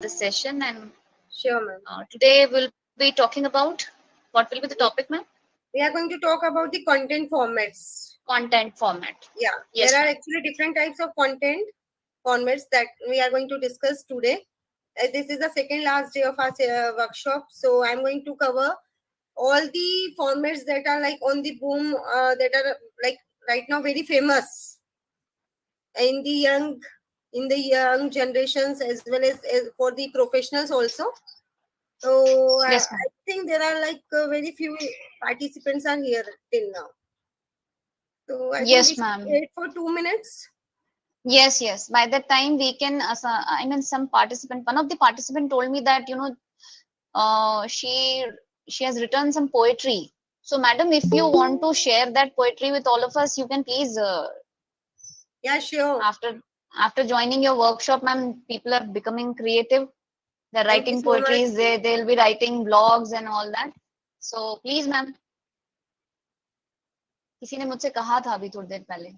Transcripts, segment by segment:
this session. And Sure, ma'am. today we'll be talking about what will be the topic, ma'am? We are going to talk about the content formats. Content format. Yeah, Yes, there are ma'am. actually different types of content formats that we are going to discuss today. This is the second last day of our workshop, so I'm going to cover all the formats that are like on the boom, that are like right now very famous in the young generations as well as for the professionals also. So Yes, ma'am. I think there are like very few participants are here till now. So I think we Yes, should ma'am. wait for 2 minutes. Yes, yes. By that time, we can. I mean, some participant. One of the participant told me that she has written some poetry. So, madam, if you want to share that poetry with all of us, you can please Yeah, sure. after joining your workshop, ma'am. People are becoming creative. They're Thank you writing so much. poetries. They'll be writing blogs and all that. So, please, ma'am. किसी ने मुझसे कहा था अभी थोड़ी देर पहले.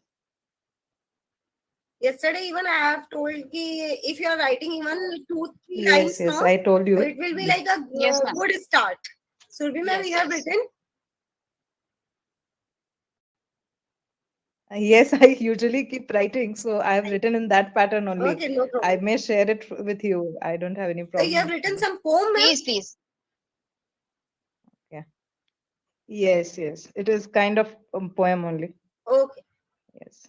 Yesterday, even I have told ki if you are writing even 2-3 Yes, lines, yes, no, I told you. it will be like a Yes, ma'am. good start. Surbi ma'am, Yes, you have yes. written? Yes, I usually keep writing, so I have written in that pattern only. Okay, no I problem. may share it with you. I don't have any So you have problem. written some poem, ma'am? Please, please. Yeah. Yes, yes. It is kind of a poem only. Okay. Yes.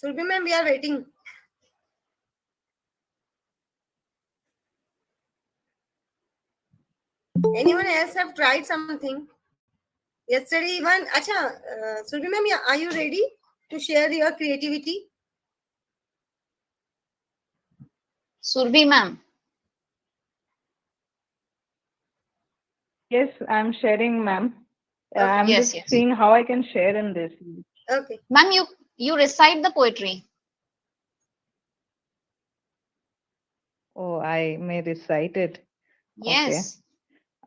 Surbi ma'am, we are waiting. Anyone else have tried something? Yesterday, even, acha, Surbi ma'am, are you ready to share your creativity? Surbi, ma'am. Yes, I'm sharing, ma'am. Okay. I'm Yes, just yes. seeing how I can share in this. Okay. Ma'am, you recite the poetry. Oh, I may recite it. Okay. Yes.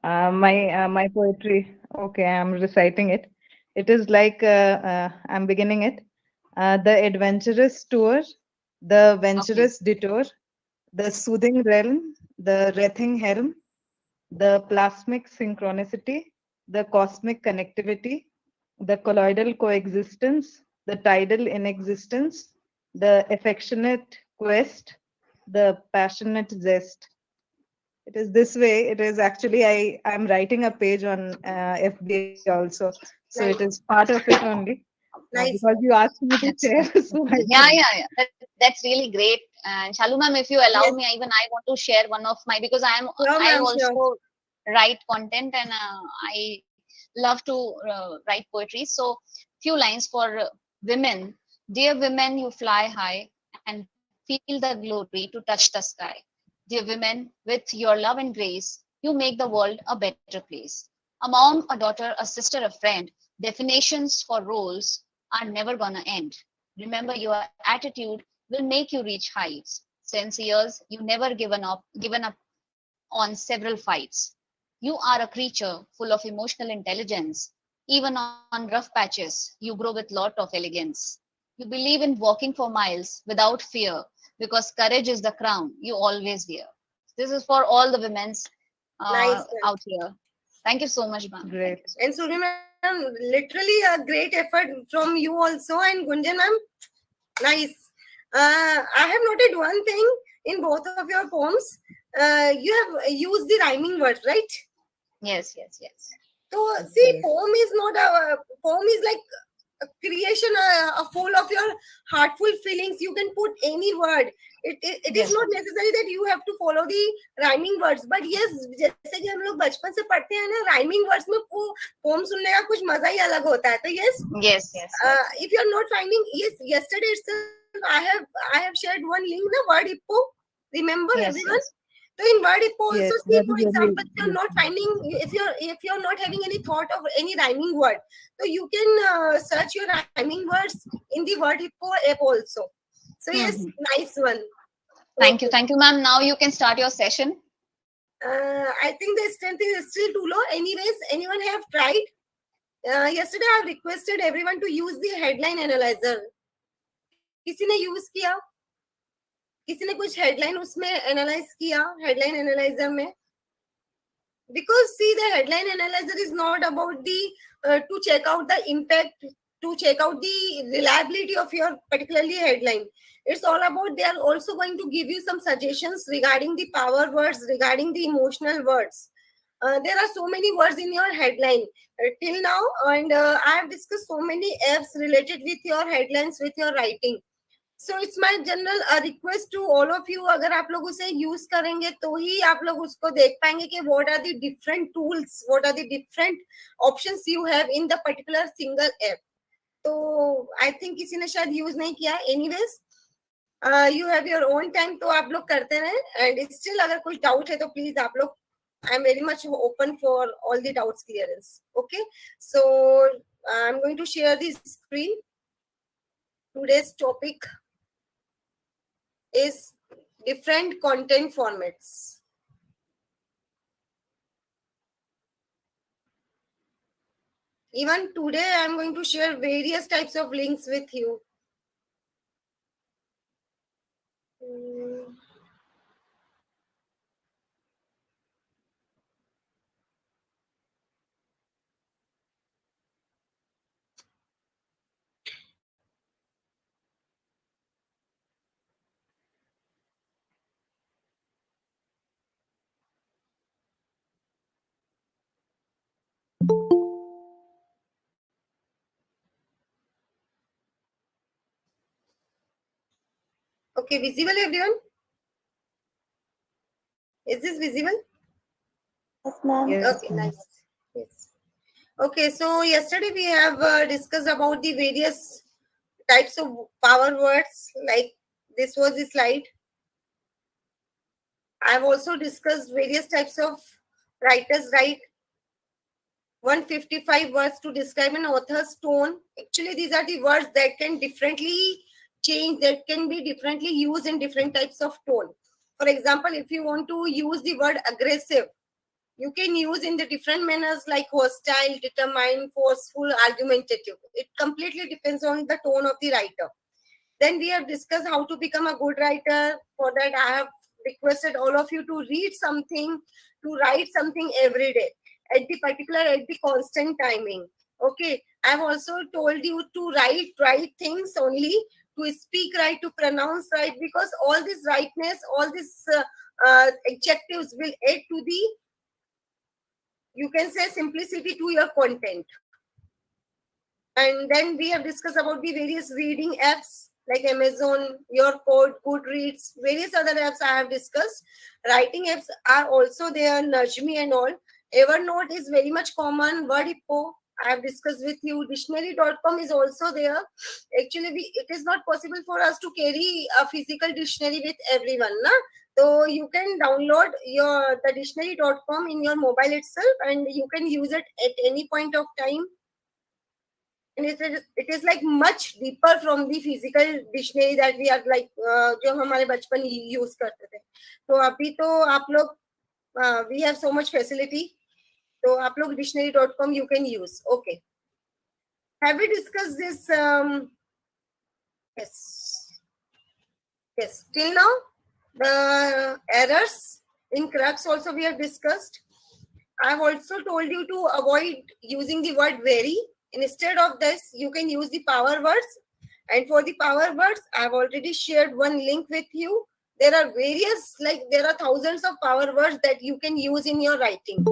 My poetry. Okay, I'm reciting it. It is like I'm beginning it. The adventurous tour, the Okay. venturous detour, the soothing realm, the wreathing helm, the plasmic synchronicity, the cosmic connectivity, the colloidal coexistence, the tidal inexistence, the affectionate quest, the passionate zest. It is this way. It is actually I'm writing a page on FB also, so it is Nice. part of it only. Nice. Because you asked me to That's share, so I yeah, said, yeah, yeah. That's really great. And Shalu, ma'am, if you allow Yes. me, even I want to share one of my because Sure, I ma'am, sure. also write content and I love to write poetry. So few lines for women. Dear women, you fly high and feel the glory to touch the sky. Dear women, with your love and grace, you make the world a better place. A mom, a daughter, a sister, a friend. Definitions for roles are never gonna end. Remember, your attitude will make you reach heights. Since years, you never given up on several fights. You are a creature full of emotional intelligence. Even on rough patches, you grow with lot of elegance. You believe in walking for miles without fear because courage is the crown you always wear. This is for all the women's Nice, ma'am. out here. Thank you so much, ma'am. Thank great. you so And Surya ma'am, literally a great effort from you also, and Gunjan ma'am, nice. I have noted one thing in both of your poems. You have used the rhyming words, right? Yes, yes, yes. So see, Yes. poem is like a creation, full of your heartful feelings. You can put any word. It is Yes, not ma'am. necessary that you have to follow the rhyming words. But yes, जैसे कि हम लोग बचपन से पढ़ते हैं ना, rhyming words में poem सुनने का कुछ मजा ही अलग होता है. तो yes, Yes, yes, yes. if you are not finding, yes, yesterday itself I have shared one link, na, word hippo. Remember Yes, everyone? yes. So in word hippo also, Yes, see, that for is very example, if you're not useful. finding, if you're not having any thought of any rhyming word, so you can search your rhyming words in the word hippo app also. So yes, Hmm. nice one. Thank you. Okay. Thank you, ma'am. Now you can start your session. I think the strength is still too low. Anyways, anyone have tried? Yesterday I requested everyone to use the headline analyzer. किसी ने use किया? किसी ने कुछ headline उसमें analyse किया headline analyser में? Because see, the headline analyzer is not about the to check out the impact, to check out the reliability of your particularly headline. It's all about, they are also going to give you some suggestions regarding the power words, regarding the emotional words. There are so many words in your headline till now, and I have discussed so many apps related with your headlines, with your writing. So it's my general request to all of you, अगर आप लोग उसे use करेंगे तो ही आप लोग उसको देख पाएंगे कि what are the different tools, what are the different options you have in the particular single app. तो आई थिंक किसी ने शायद यूज नहीं किया. Anyways, you have your own time, तो आप लोग करते रहें. एंड स्टिल अगर कुछ डाउट है तो प्लीज आप लोग, I am very much open for all the doubts clearance. Okay, so I am going to share the screen. Today's topic is different content formats. Even today, I am going to share various types of links with you. Okay, visible everyone? Is this visible? Yes, ma'am. Yes, Okay, nice. Yes. Okay, so yesterday we have discussed about the various types of power words. Like this was the slide. I have also discussed various types of writers write 155 words to describe an author's tone. Actually, these are the words that can differently change, that can be differently used in different types of tone. For example, if you want to use the word aggressive, you can use in the different manners like hostile, determined, forceful, argumentative. It completely depends on the tone of the writer. Then we have discussed how to become a good writer. For that, I have requested all of you to read something, to write something every day at the constant timing. Okay, I have also told you to write right things only, to speak right, to pronounce right, because all this rightness, all these adjectives will add to the, you can say, simplicity to your content. And then we have discussed about the various reading apps like Amazon, Your Code, Goodreads, various other apps I have discussed. Writing apps are also there, Nudge Me and all. Evernote is very much common. Wordhippo, I have discussed with you. Dictionary.com is also there. Actually, it is not possible for us to carry a physical dictionary with everyone. Na? So you can download the dictionary.com in your mobile itself, and you can use it at any point of time. And it is like much deeper from the physical dictionary that we are like जो हमारे बचपन use करते थे. तो अभी तो आप लोग we have so much facility. तो आप लोग dictionary.com you can use. Okay. Have we discussed this? Yes. Till now, the errors in crux also we have discussed. I have also told you to avoid using the word very. Instead of this, you can use the power words. And for the power words, I have already shared one link with you. There are various, like there are thousands of power words that you can use in your writing,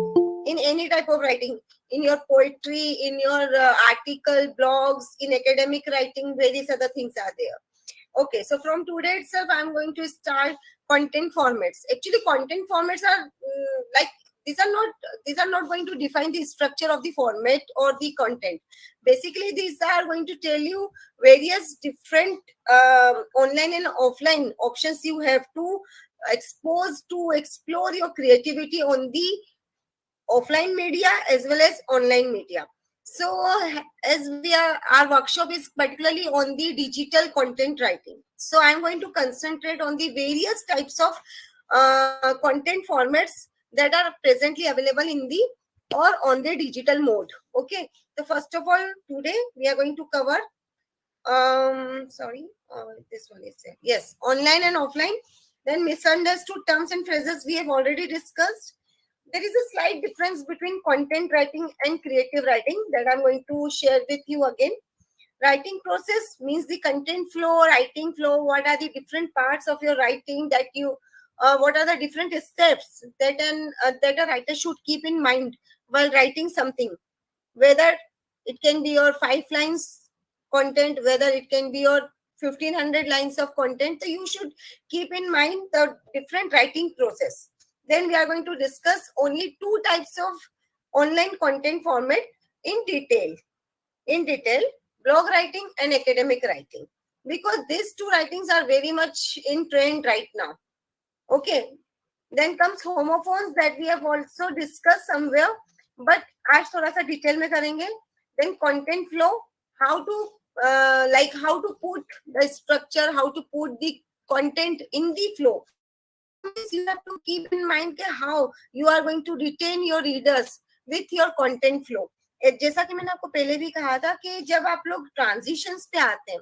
in any type of writing, in your poetry, in your article, blogs, in academic writing, various other things are there. Okay, so from today itself, I'm going to start content formats. Actually, content formats are like, these are not going to define the structure of the format or the content. Basically, these are going to tell you various different online and offline options you have to explore your creativity on the offline media as well as online media. So as our workshop is particularly on the digital content writing. So I'm going to concentrate on the various types of content formats that are presently available in the or on the digital mode. Okay, so first of all, today we are going to cover this one is there. Yes, online and offline. Then misunderstood terms and phrases we have already discussed. There is a slight difference between content writing and creative writing that I'm going to share with you again. Writing process means the content flow, writing flow. What are the different parts of your writing that you, what are the different steps that that a writer should keep in mind while writing something? Whether it can be your 5 lines content, whether it can be your 1500 lines of content, so you should keep in mind the different writing process. Then we are going to discuss only 2 types of online content format in detail. Blog writing and academic writing, because these 2 writings are very much in trend right now. Okay, then comes homophones that we have also discussed somewhere, but आज थोड़ा सा detail में करेंगे. Then content flow, how to how to put the structure, how to put the content in the flow. Flow means you have to keep in mind how you are going to retain your readers with your content flow. जैसा कि मैंने आपको पहले भी कहा था कि जब आप लोग ट्रांजिशंस पे आते हैं,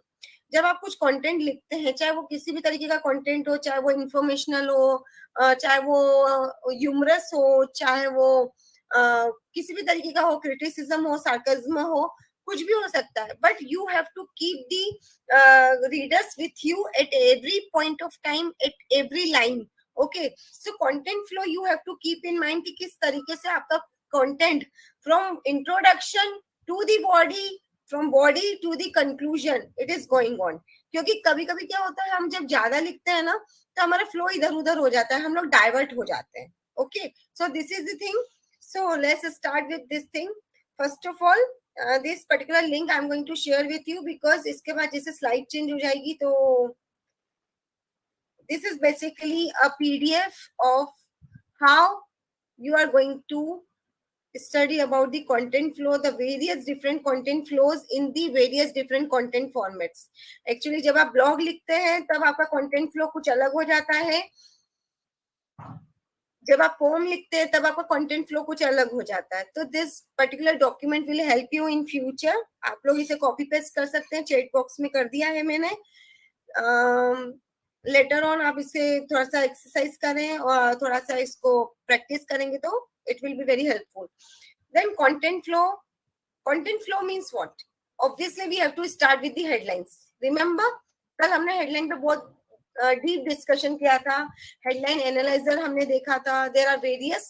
जब आप कुछ कंटेंट लिखते हैं, चाहे वो किसी भी तरीके का कंटेंट हो, चाहे वो इंफॉर्मेशनल हो, चाहे वो ह्यूमरस हो, चाहे वो किसी भी तरीके का हो, क्रिटिसिज्म हो, सार्कज्म हो, कुछ भी हो सकता है, but you have to keep the readers with you at every point of time, at every line. Okay, so content flow you have to keep in mind कि किस तरीके से आपका content from introduction to the body, from body to the conclusion it is going on. क्योंकि कभी कभी क्या होता है, हम जब ज्यादा लिखते हैं ना तो हमारा फ्लो इधर उधर हो जाता है, हम लोग डाइवर्ट हो जाते हैं. Okay, so this is the thing. So let's start with this thing. First of all, this particular link I'm going to share with you, because इसके बाद जैसे slide change हो जाएगी तो this is basically a PDF of how you are going to study about the content flow, the various different content flows in the various different content formats. Actually जब आप blog लिखते हैं तब आपका content flow कुछ अलग हो जाता है, जब आप पोम लिखते हैं तब आपका कंटेंट फ्लो कुछ अलग हो जाता है. तो this particular document will help you in future. आप लोग इसे कॉपी पेस्ट कर सकते हैं, चैट बॉक्स में कर दिया है मैंने. लेटर ऑन आप इसे थोड़ा सा एक्सरसाइज करें और थोड़ा सा इसको प्रैक्टिस करेंगे तो it will be very helpful. Then content flow means what? Obviously we have to start with the headlines. Remember, कल हमने हेडलाइन पे बहुत डीप डिस्कशन किया था. हेडलाइन एनालाइजर हमने देखा था. There are various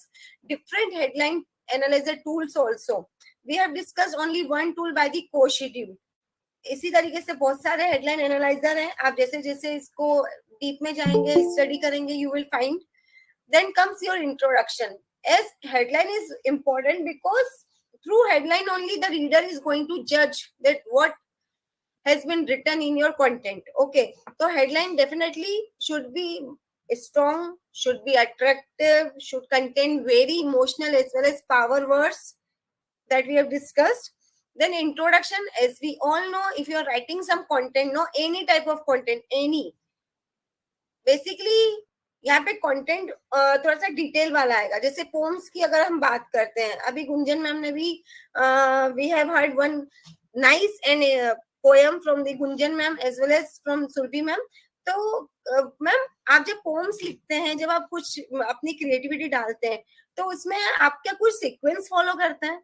different headline analyser tools also. We have discussed only one tool by the course schedule. इसी तरीके से बहुत सारे हेडलाइन एनालाइजर हैं. आप जैसे जैसे इसको डीप में जाएंगे, स्टडी करेंगे, you will find. Then comes your introduction. As headline is important because through headline only the reader is going to जज that what has been written in your content. Okay, so headline definitely should be strong, should be attractive, should contain very emotional as well as power words that we have discussed. Then introduction, as we all know, if you are writing some content, no, any type of content, any, basically यहाँ पे content थोड़ा सा detail वाला आएगा. जैसे poems की अगर हम बात करते हैं, अभी गुंजन मैम ने भी we have heard one nice and poem from the Gunjan ma'am as well as from Surbi ma'am. तो मैम आप जब पोम्स लिखते हैं, जब आप कुछ अपनी क्रिएटिविटी डालते हैं, तो उसमें आप क्या कुछ सीक्वेंस फॉलो करते हैं?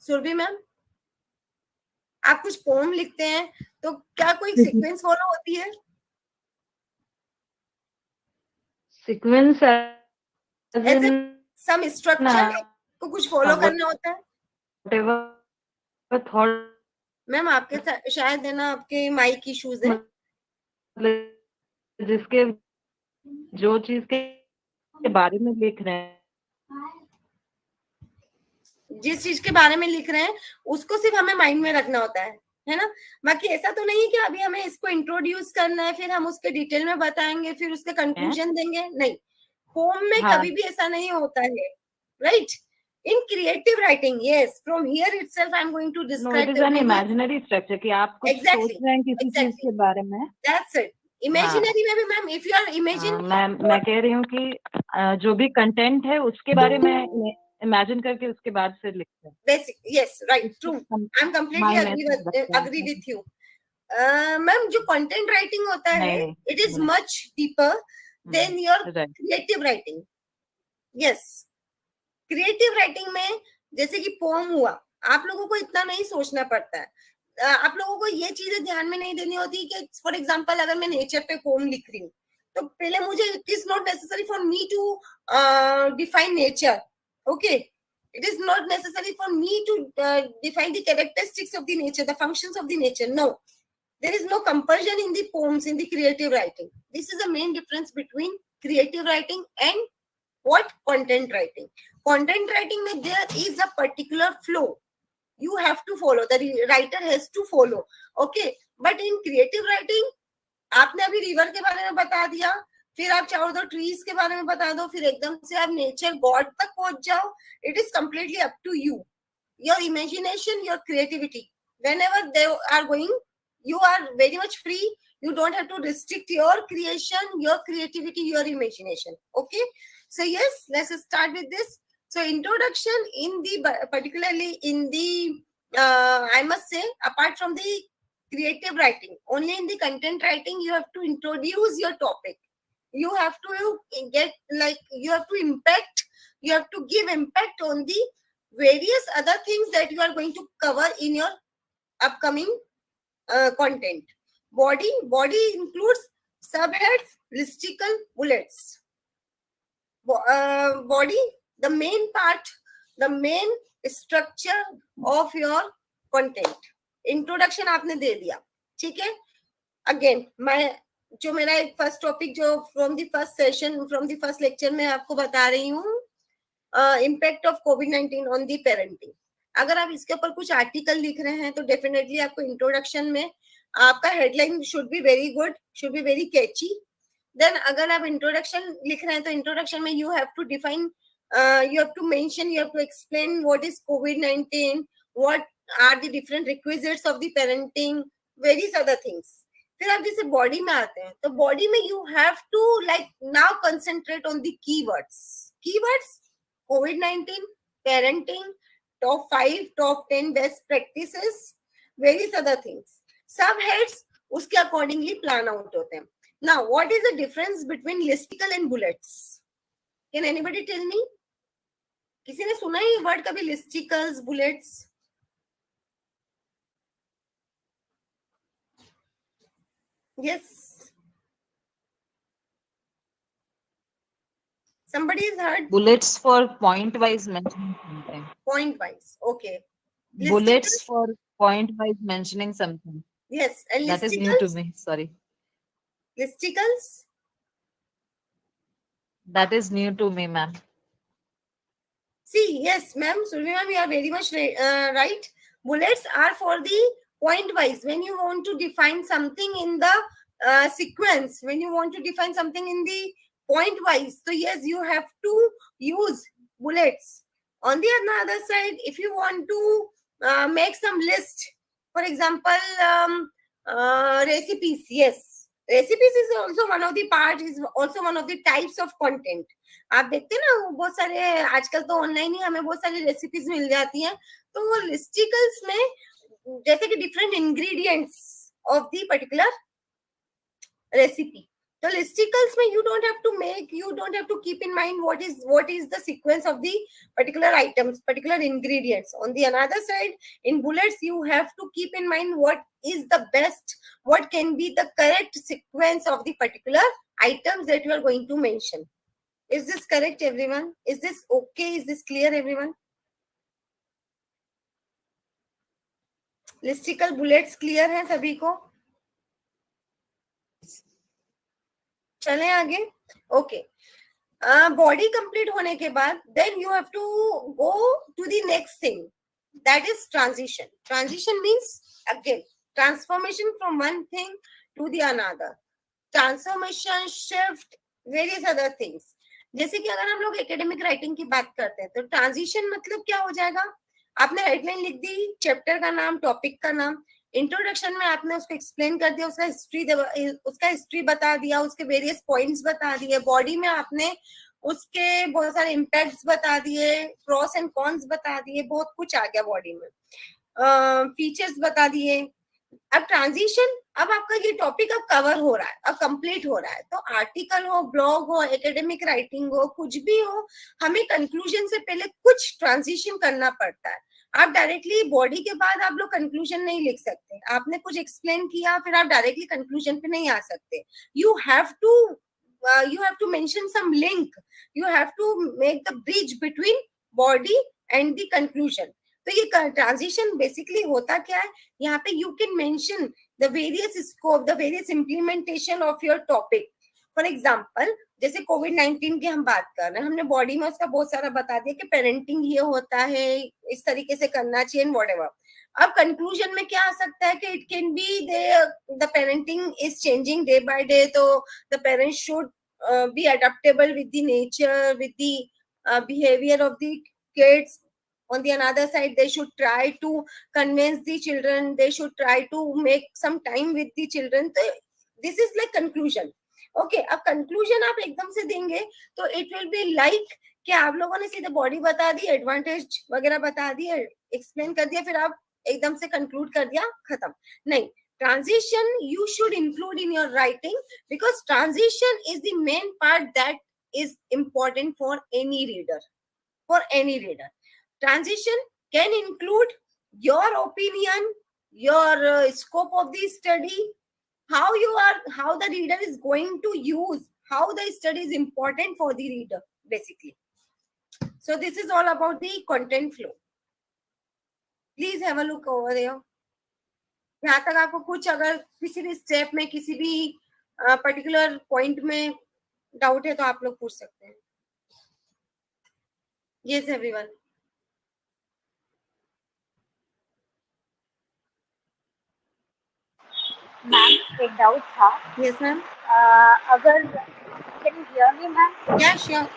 सुरभि मैम, आप कुछ पोम लिखते हैं तो क्या कोई सीक्वेंस फॉलो होती है? सीक्वेंस ऐसे सम स्ट्रक्चर को कुछ फॉलो करना होता है? थॉट मैम आपके शायद है ना, आपके माइक इश्यूज है. जिसके जो चीज के बारे में लिख रहे हैं, जिस चीज के बारे में लिख रहे हैं उसको सिर्फ हमें माइंड में रखना होता है ना. बाकी ऐसा तो नहीं है कि अभी हमें इसको इंट्रोड्यूस करना है, फिर हम उसके डिटेल में बताएंगे, फिर उसके कंक्लूजन देंगे. नहीं, पोम में कभी भी ऐसा नहीं होता है, right? In creative writing, yes, from here itself I am going to describe. No, it is an imaginary structure कि आप कुछ सोच रहे हैं किसी चीज के बारे में. That's it. इमेजिनरी में भी ma'am if you are imagine, मैं कह रही हूँ कि जो भी कंटेंट है उसके बारे में इमेजिन करके उसके बाद फिर लिखते हैं। Basic, yes right, true, I am completely agree with you ma'am. जो कंटेंट राइटिंग होता है it is much deeper than your creative writing. Yes, creative writing में जैसे कि पोम हुआ, आप लोगों को इतना नहीं सोचना पड़ता है, आप लोगों को ये चीजें ध्यान में नहीं देनी होती कि फॉर एग्जांपल अगर मैं नेचर पे पोम लिख रही हूँ तो पहले मुझे, it is not necessary for me to define nature, okay, it is not necessary for me to define the characteristics of the nature, the functions of the nature. No, there is no compulsion in the poems, in the creative writing. This is the main difference between creative writing and what content writing. Content writing mein there is a particular flow you have to follow, the writer has to follow, okay, but in creative writing आपने अभी river के बारे में बता दिया, फिर आप चाहो तो ट्रीज के बारे में बता दो, फिर एकदम से आप नेचर गॉड तक पहुंच जाओ, it is completely up to you, your imagination, your creativity, whenever they are going, you are very much free, you don't have to restrict your creation, your creativity, your imagination, okay. So yes, let's start with this. So introduction in the, particularly in the I must say, apart from the creative writing, only in the content writing you have to introduce your topic, you have to get, like, you have to impact, you have to give impact on the various other things that you are going to cover in your upcoming content. Body includes subheads, listicle, bullets. Body, the main part, the main structure of your content. Introduction आपने दे दिया, ठीक है। Again मैं जो मेरा एक first topic जो from the first session, from the first lecture में आपको बता रही हूँ, impact of covid on the parenting. अगर आप इसके ऊपर कुछ आर्टिकल लिख रहे हैं तो डेफिनेटली आपको इंट्रोडक्शन में आपका headline should be very good, should be very catchy. Then अगर आप इंट्रोडक्शन लिख रहे हैं तो इंट्रोडक्शन में you have to define, you have to mention, you have to explain what is COVID-19, what are the different requisites of the parenting, various other things. फिर आप जैसे बॉडी में आते हैं तो बॉडी में you have to like now concentrate on the keywords COVID-19, parenting, top 5, top 10 best practices, various other things. Subheads उसके accordingly plan out होते हैं. Now what is the difference between listicle and bullets? Can anybody tell me? किसी ने सुना है word कभी, listicles, bullets? Yes, somebody has heard? Bullets for point wise mentioning something. Point wise, okay. Bullets for point wise mentioning something. Yes, and that is new to me, sorry. Listicles? That is new to me, ma'am. See, yes, ma'am, Survi ma'am, you are very much right. Bullets are for the point wise. When you want to define something in the sequence, when you want to define something in the point wise, so yes, you have to use bullets. On the other side, if you want to make some list, for example, recipes, yes. Recipes is also one of the part, is also one of the types of content. आप देखते हैं ना बहुत सारे आजकल तो online ही हमें बहुत सारी रेसिपीज मिल जाती हैं, तो वो लिस्टिकल्स में जैसे कि different ingredients of the particular recipe, तो लिस्टिकल्स में you don't have to keep in mind what is the sequence of the particular items, particular ingredients. On the another side, in bullets you have to keep in mind what is the best, what can be the correct sequence of the particular items that you are going to mention. Is this correct, everyone? Is this okay? Is this clear, everyone? Listicle bullets clear है सभी को? चलें आगे. Okay. Body complete होने के बाद then you have to go to the next thing, that is transition. Transition means again transformation from one thing to the another, transformation, shift, various other things. जैसे कि अगर हम लोग एकेडमिक राइटिंग की बात करते हैं तो ट्रांजिशन मतलब क्या हो जाएगा, आपने हेडलाइन लिख दी, चैप्टर का नाम, टॉपिक का नाम, इंट्रोडक्शन में आपने उसको एक्सप्लेन कर दिया, उसका हिस्ट्री बता दिया, उसके वेरियस पॉइंट्स बता दिए, बॉडी में आपने उसके बहुत सारे इम्पैक्ट्स बता दिए, प्रॉस एंड कॉन्स बता दिए, बहुत कुछ आ गया बॉडी में, फीचर्स बता दिए। अब ट्रांजिशन, अब आपका ये टॉपिक अब कवर हो रहा है, अब कंप्लीट हो रहा है। तो आर्टिकल हो, ब्लॉग हो, एकेडमिक राइटिंग हो, कुछ भी हो, हमें कंक्लूजन से पहले कुछ ट्रांजिशन करना पड़ता है। आप डायरेक्टली बॉडी के बाद आप लोग कंक्लूजन नहीं लिख सकते, आपने कुछ एक्सप्लेन किया फिर आप डायरेक्टली कंक्लूजन पे नहीं आ सकते। You have to mention some link, you have to make the bridge between body and the conclusion. तो ये ट्रांजिशन बेसिकली होता क्या है, यहाँ पे you can mention the various scope, the various implementation of your topic. For example, जैसे कोविड-19 की हम बात कर रहे हैं, हमने बॉडी में उसका बहुत सारा बता दिया कि पेरेंटिंग ये होता है, इस तरीके से करना चाहिए, व्हाटएवर। अब कंक्लूजन में क्या आ सकता है कि it can be the parenting is changing day by day, तो the parents should be adaptable with the nature, with the behaviour of the kids. On the another side, they should try to convince the children, they should try to make some time with the children. So this is like conclusion. Okay, अब conclusion आप एकदम से देंगे तो it will be like कि आप लोगों ने सीधे बॉडी बता दी, एडवांटेज वगैरह बता दिए, एक्सप्लेन कर दिया, फिर आप एकदम से कंक्लूड कर दिया, खत्म नहीं। Transition you should include in your writing, because transition is the main part that is important for any reader. For any reader, transition can include your opinion, your scope of the study, how the reader is going to use, how the study is important for the reader, basically. So this is all about the content flow. Please have a look over there. यहाँ तक आपको कुछ अगर किसी भी step में, किसी भी पर्टिकुलर पॉइंट में डाउट है तो आप लोग पूछ सकते हैं। Yes, everyone. मैम एक डाउट था। Yes, ma'am. अगर can you hear me ma'am? Yeah, sure.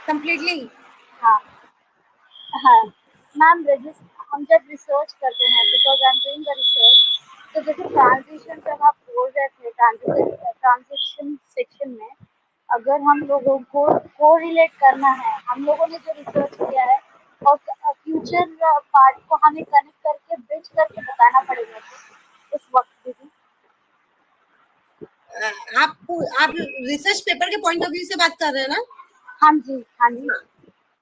Completely. हाँ हाँ मैम, हम जब रिसर्च करते हैं, because I am doing the research, तो जैसे ट्रांजिशन जब आप बोल रहे थे ट्रांजिशन सेक्शन में, अगर हम लोगों को कोरिलेट करना है, हम लोगों ने जो रिसर्च किया है और फ्यूचर पार्ट को हमें कनेक्ट करके ब्रिज करके बताना पड़ेगा उस वक्त दीदी। आप रिसर्च पेपर के पॉइंट ऑफ व्यू से बात कर रहे हैं ना? हाँ जी, हाँ जी।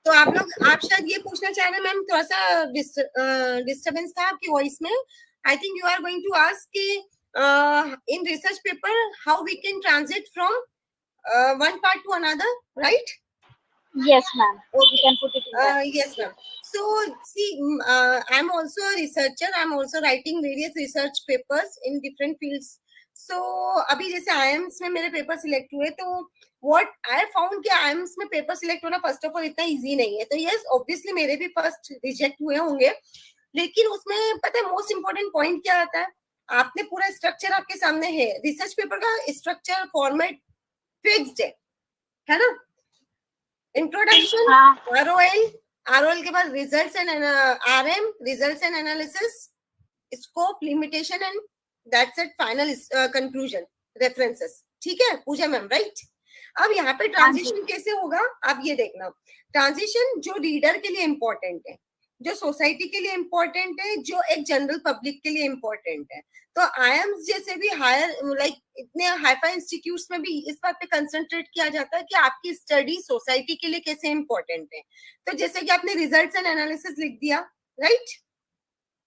तो आप शायद ये पूछना चाह रहे हैं मैम, थोड़ा सा डिस्टरबेंस था आपकी वॉइस में। I think you are going to ask कि in research paper how we can transit from one part to another, right? Yes, ma'am. Okay. You can put it in that. Yes, ma'am. So, see, I'm also a researcher. I'm also writing various research papers in different fields. So, अभी जैसे IIMS में मेरे paper select हुए, तो what I found कि IIMS में paper select होना first of all इतना इजी नहीं है। तो yes, obviously मेरे भी फर्स्ट रिजेक्ट हुए होंगे, लेकिन उसमें पता है मोस्ट इम्पोर्टेंट पॉइंट क्या आता है, आपने पूरा स्ट्रक्चर आपके सामने है, रिसर्च पेपर का स्ट्रक्चर फॉर्मेट फिक्स्ड है ना? इंट्रोडक्शन, आरओएल के बाद results and RM, results and analysis, scope, limitation and that's it, final conclusion, references. ठीक है पूजा मैम, राइट? अब यहाँ पे ट्रांजिशन कैसे होगा आप ये देखना। ट्रांजिशन जो रीडर के लिए इंपॉर्टेंट है, जो सोसाइटी के लिए इंपॉर्टेंट है, जो एक जनरल पब्लिक के लिए इंपॉर्टेंट है, तो आईएम्स जैसे भी हायर लाइक इतने हाईफाई इंस्टीट्यूट्स में भी इस बात पे कंसंट्रेट किया जाता है कि आपकी स्टडी सोसाइटी के लिए कैसे इंपॉर्टेंट है। तो जैसे कि आपने रिजल्ट्स एंड एनालिसिस लिख दिया, राइट?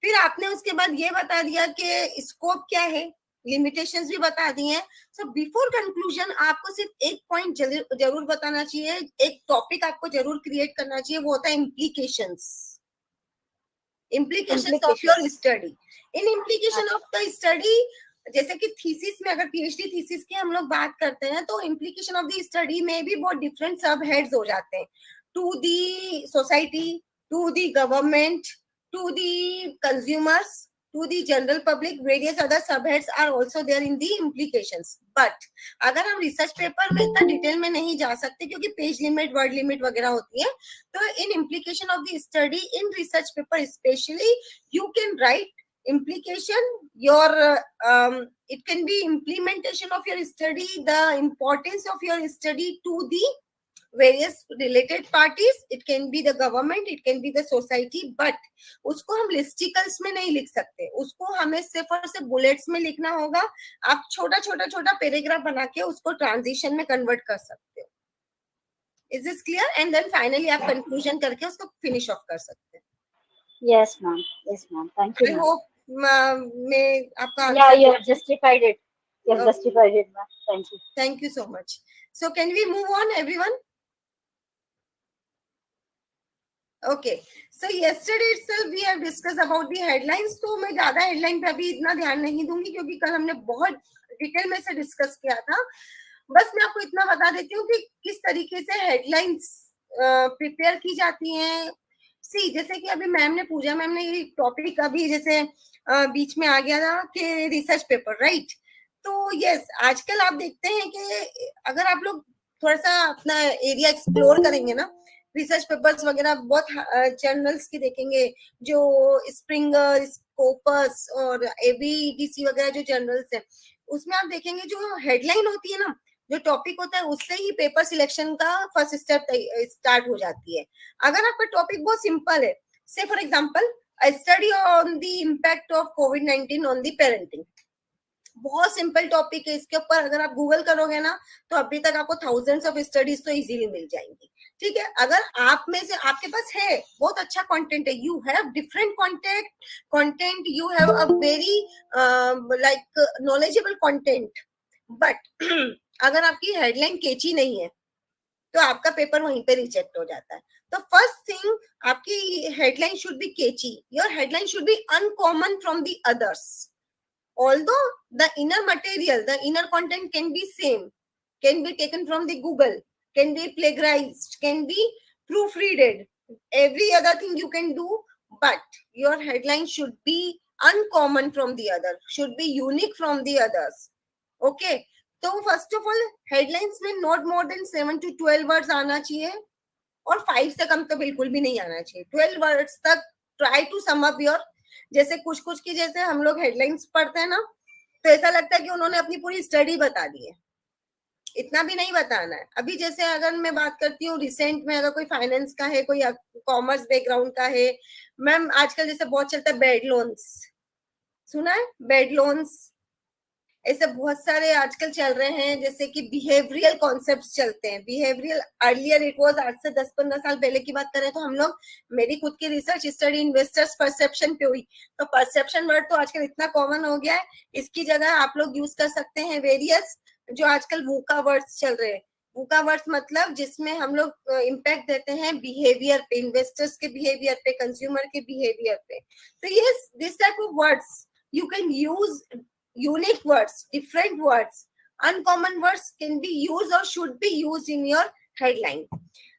फिर आपने उसके बाद ये बता दिया कि स्कोप क्या है, लिमिटेशंस भी बता दी हैं। सो बिफोर कंक्लूजन आपको सिर्फ एक पॉइंट जरूर बताना चाहिए, एक टॉपिक आपको जरूर क्रिएट करना चाहिए, वो होता है implications of your study. In implication of the study, जैसे कि थीसिस में, अगर पीएचडी थीसिस की हम लोग बात करते हैं, तो इम्प्लीकेशन ऑफ द स्टडी में भी बहुत डिफरेंट सब हेड्स हो जाते हैं, to the society, to the government, to the consumers, to the general public, various other subheads are also there in the implications. But अगर हम रिसर्च पेपर में इतना डिटेल में नहीं जा सकते क्योंकि पेज लिमिट, वर्ड लिमिट वगैरह होती है, तो इन implication of the study in research paper especially you can write implication, your it can be implementation of your study, the importance of your study to the various related parties. It can be the government, it can be the society, but उसको हम लिस्टिकल्स में नहीं लिख सकते, उसको हमें सिर्फ और सिर्फ बुलेट्स में लिखना होगा. आप छोटा छोटा छोटा पैराग्राफ बना के उसको ट्रांजिशन में कन्वर्ट कर सकते हो. Is this clear? And then finally आप कंक्लूजन करके उसको फिनिश ऑफ कर सकते हैं. Yes, ma'am. Yes, ma'am. Thank you, I ma'am. Hope मैं आपका Yeah, answer. you have justified it. You have Okay. justified it, ma'am. Thank you. Thank you so much. So can we move on, everyone? Okay. So yesterday itself we have discussed about the headlines. तो मैं ज्यादा headline पे अभी इतना ध्यान नहीं दूंगी क्योंकि कल हमने बहुत डिटेल में से डिस्कस किया था. बस मैं आपको इतना बता देती हूँ कि किस तरीके से हेडलाइंस प्रिपेयर की जाती हैं. सी जैसे कि अभी मैम ने पूजा मैम ने ये टॉपिक अभी जैसे बीच में आ गया था कि रिसर्च पेपर, राइट? तो यस, आजकल आप देखते हैं कि अगर आप लोग थोड़ा सा अपना एरिया एक्सप्लोर करेंगे ना, रिसर्च पेपर्स वगैरह बहुत जर्नल्स की देखेंगे, जो स्प्रिंगर, स्कोपस और एबीडीसी वगैरह जो जर्नल्स हैं, उसमें आप देखेंगे जो हेडलाइन होती है ना, जो टॉपिक होता है, उससे ही पेपर सिलेक्शन का फर्स्ट स्टेप स्टार्ट हो जाती है. अगर आपका टॉपिक बहुत सिंपल है, से for example study on the impact of covid on the parenting, बहुत सिंपल टॉपिक है. इसके ऊपर अगर आप गूगल करोगे ना तो अभी तक आपको थाउजेंड्स ऑफ स्टडीज तो इजीली मिल जाएंगी. ठीक है, अगर आप में से आपके पास है बहुत अच्छा कंटेंट है, you have different content, you have a very like knowledgeable content, but अगर आपकी हेडलाइन कैची नहीं है तो आपका पेपर वहीं पे रिजेक्ट हो जाता है. तो फर्स्ट थिंग, आपकी headline should be catchy, your headline should be uncommon from the others. Although the inner material, the inner content can be same, can be taken from the Google, can be plagiarized, can be proofreaded, every other thing you can do, but your headline should be uncommon from the other, should be unique from the others. Okay, so first of all, headlines में not more than 7 to 12 words आना चाहिए, और 5 से कम तो बिल्कुल भी नहीं आना चाहिए. 12 words तक try to sum up your, जैसे कुछ कुछ की जैसे हम लोग हेडलाइंस पढ़ते हैं ना, तो ऐसा लगता है कि उन्होंने अपनी पूरी स्टडी बता दी है. इतना भी नहीं बताना है. अभी जैसे अगर मैं बात करती हूँ रिसेंट में, अगर कोई फाइनेंस का है, कोई कॉमर्स बैकग्राउंड का है, मैम आजकल जैसे बहुत चलता है बेड लोन्स, सुना है? बेड लोन्स, ऐसे बहुत सारे आजकल चल रहे हैं, जैसे कि बिहेवियरल कॉन्सेप्ट्स चलते हैं. बिहेवियरल अर्लियर इट वाज, आज से 10-15 साल पहले की बात करें तो हम लोग, मेरी खुद की रिसर्च स्टडी इन्वेस्टर्स परसेप्शन पे हुई, तो परसेप्शन वर्ड तो आजकल इतना कॉमन हो गया है, इसकी जगह आप लोग यूज कर सकते हैं वेरियस जो आजकल वूका वर्ड्स चल रहे हैं. वूका वर्ड्स मतलब जिसमें हम लोग इम्पैक्ट देते हैं बिहेवियर पे, इन्वेस्टर्स के बिहेवियर पे, कंज्यूमर के बिहेवियर पे. तो ये this type of words you can use. Unique words, different words, uncommon words can be used or should be used in your headline.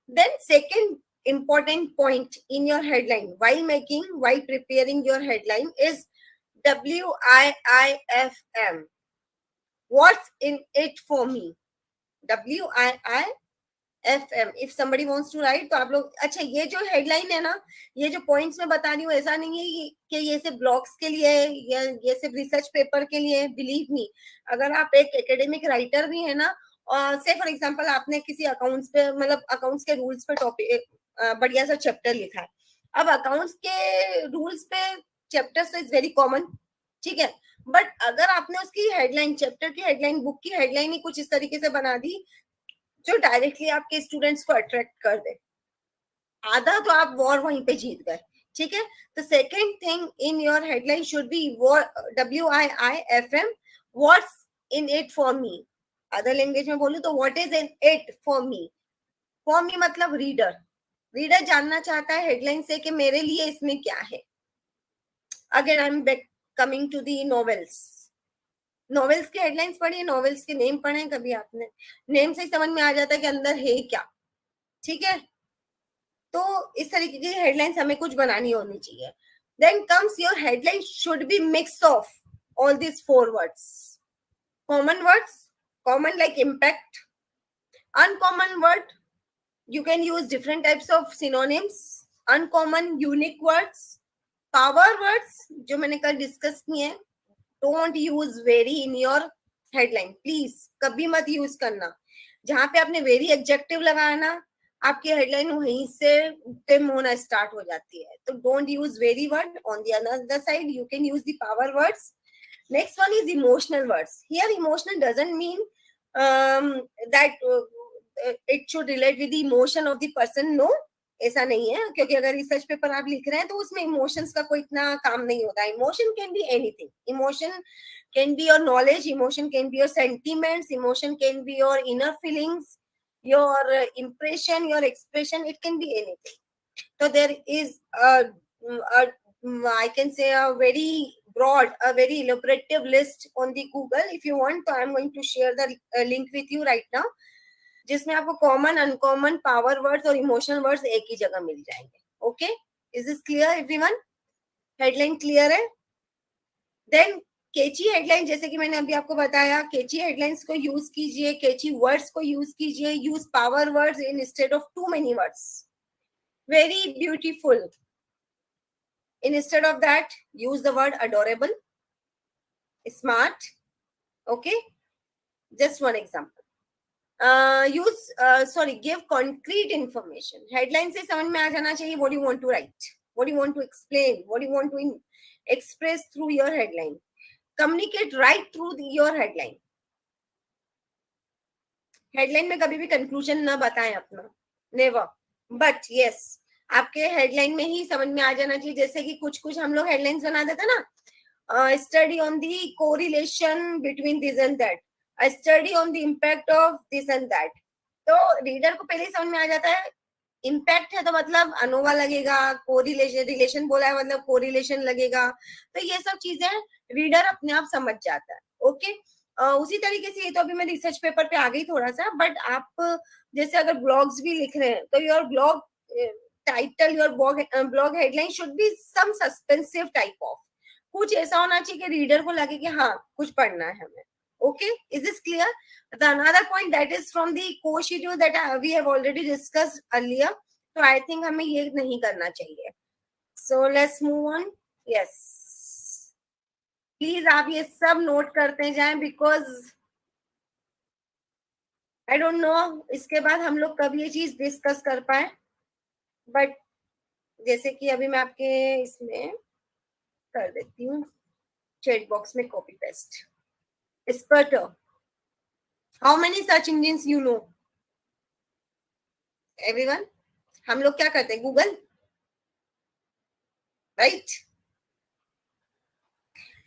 Then second important point in your headline while preparing your headline is WIIFM. What's in it for me? WIIFM. If somebody wants to write, तो आप लोग, अच्छा ये जो headline है ना, ये जो पॉइंट्स मैं बता रही हूँ, ऐसा नहीं है कि ये सिर्फ ब्लॉग्स के लिए है या ये सिर्फ रिसर्च पेपर के लिए है. बिलीव मी, अगर आप एक एकेडमिक राइटर भी है ना, और से फॉर एग्जांपल आपने किसी अकाउंट्स पे, मतलब अकाउंट्स के रूल्स पे टॉपिक बढ़िया सा चैप्टर लिखा है. अब अकाउंट्स के रूल्स पे चैप्टर्स इज वेरी कॉमन, ठीक है, बट अगर आपने उसकी हेडलाइन, चैप्टर की हेडलाइन, बुक की हेडलाइन ही कुछ इस तरीके से बना दी जो डायरेक्टली आपके स्टूडेंट्स को अट्रैक्ट कर दे, आधा तो आप वॉर वहीं पे जीत गए. ठीक है, तो second thing in your headline should B WIIFM, what's in it for me. Other language में बोलूं तो what is in it for me. For me मतलब रीडर जानना चाहता है हेडलाइन से कि मेरे लिए इसमें क्या है. Again I am back coming to the novels. Novels की हेडलाइंस पढ़िए, नॉवेल्स के नेम पढ़े, कभी आपने नेम से ही समझ में आ जाता है कि अंदर है क्या. ठीक है, तो इस तरीके की हेडलाइंस हमें कुछ बनानी होनी चाहिए. Then comes your headline should be mix of all this 4 words. Common words, common like impact. Uncommon word, you can use different types of synonyms. Uncommon, unique words. Power words जो मैंने कल discuss किए, don't use very in your headline, please कभी मत use करना। जहां पे आपने वेरी एडजेक्टिव लगाया ना, आपकी हेडलाइन वहीं से टिम होना स्टार्ट हो जाती है। तो don't use very word. On the another side you can use the power words. Next one is emotional words. Here emotional doesn't mean that it should relate with the emotion of the person. No, ऐसा नहीं है, क्योंकि अगर research paper आप लिख रहे हैं तो उसमें इमोशंस का कोई इतना काम नहीं होता। Emotion can be anything. Emotion can be your knowledge, emotion can be your sentiments, emotion can be your inner feelings, your impression, your expression, it can be anything. So there is I can say a very broad, a very elaborative list on the Google. If you want, so I'm going to share the link with you right now, जिसमें आपको common, uncommon, power words और emotional words एक ही जगह मिल जाएंगे। Okay, is this clear everyone? Headline clear है? Then केची headline, जैसे कि मैंने अभी आपको बताया, केची हेडलाइंस को यूज कीजिए, केची वर्ड्स को यूज कीजिए, use power words instead of too many words. Very beautiful, instead of that use the word adorable, smart. Okay, just one example. Give concrete information. Headline से समझ में आ जाना चाहिए what you want to write, what you want to explain, what you want to express through your headline. Communicate right through your headline. Headline में कभी भी conclusion ना बताएं अपना, नेवर। बट यस, आपके हेडलाइन में ही समझ में आ जाना चाहिए। जैसे कि कुछ हम लोग हेडलाइंस बना देते ना, study on the correlation between this and that, study on the impact of this and that. तो रीडर को पहले ही समझ में आ जाता है, इम्पैक्ट है तो मतलब अनोवा लगेगा, कोरिलेशन, रिलेशन बोला है मतलब कोरिलेशन लगेगा। तो ये सब चीजें रीडर अपने आप समझ जाता है। ओके, उसी तरीके से ये तो अभी मैं रिसर्च पेपर पे आ गई थोड़ा सा, बट आप जैसे अगर ब्लॉग्स भी लिख रहे हैं तो your blog title, your blog headline should be some suspensive type of, कुछ ऐसा होना चाहिए कि रीडर को लगे कि हाँ कुछ पढ़ना है हमें। Okay, is this clear? The another point that is from the core schedule that we have already discussed earlier. So I think हमें ये नहीं करना चाहिए. So let's move on. Yes. Please आप ये सब नोट करते जाएं, because I don't know इसके बाद हम लोग कब ये चीज डिस्कस कर पाए, बट जैसे कि अभी मैं आपके इसमें कर देती हूँ चैट बॉक्स में copy paste. Spurter. How many search engines you know? Everyone? हम लोग क्या करते हैं? Google, right?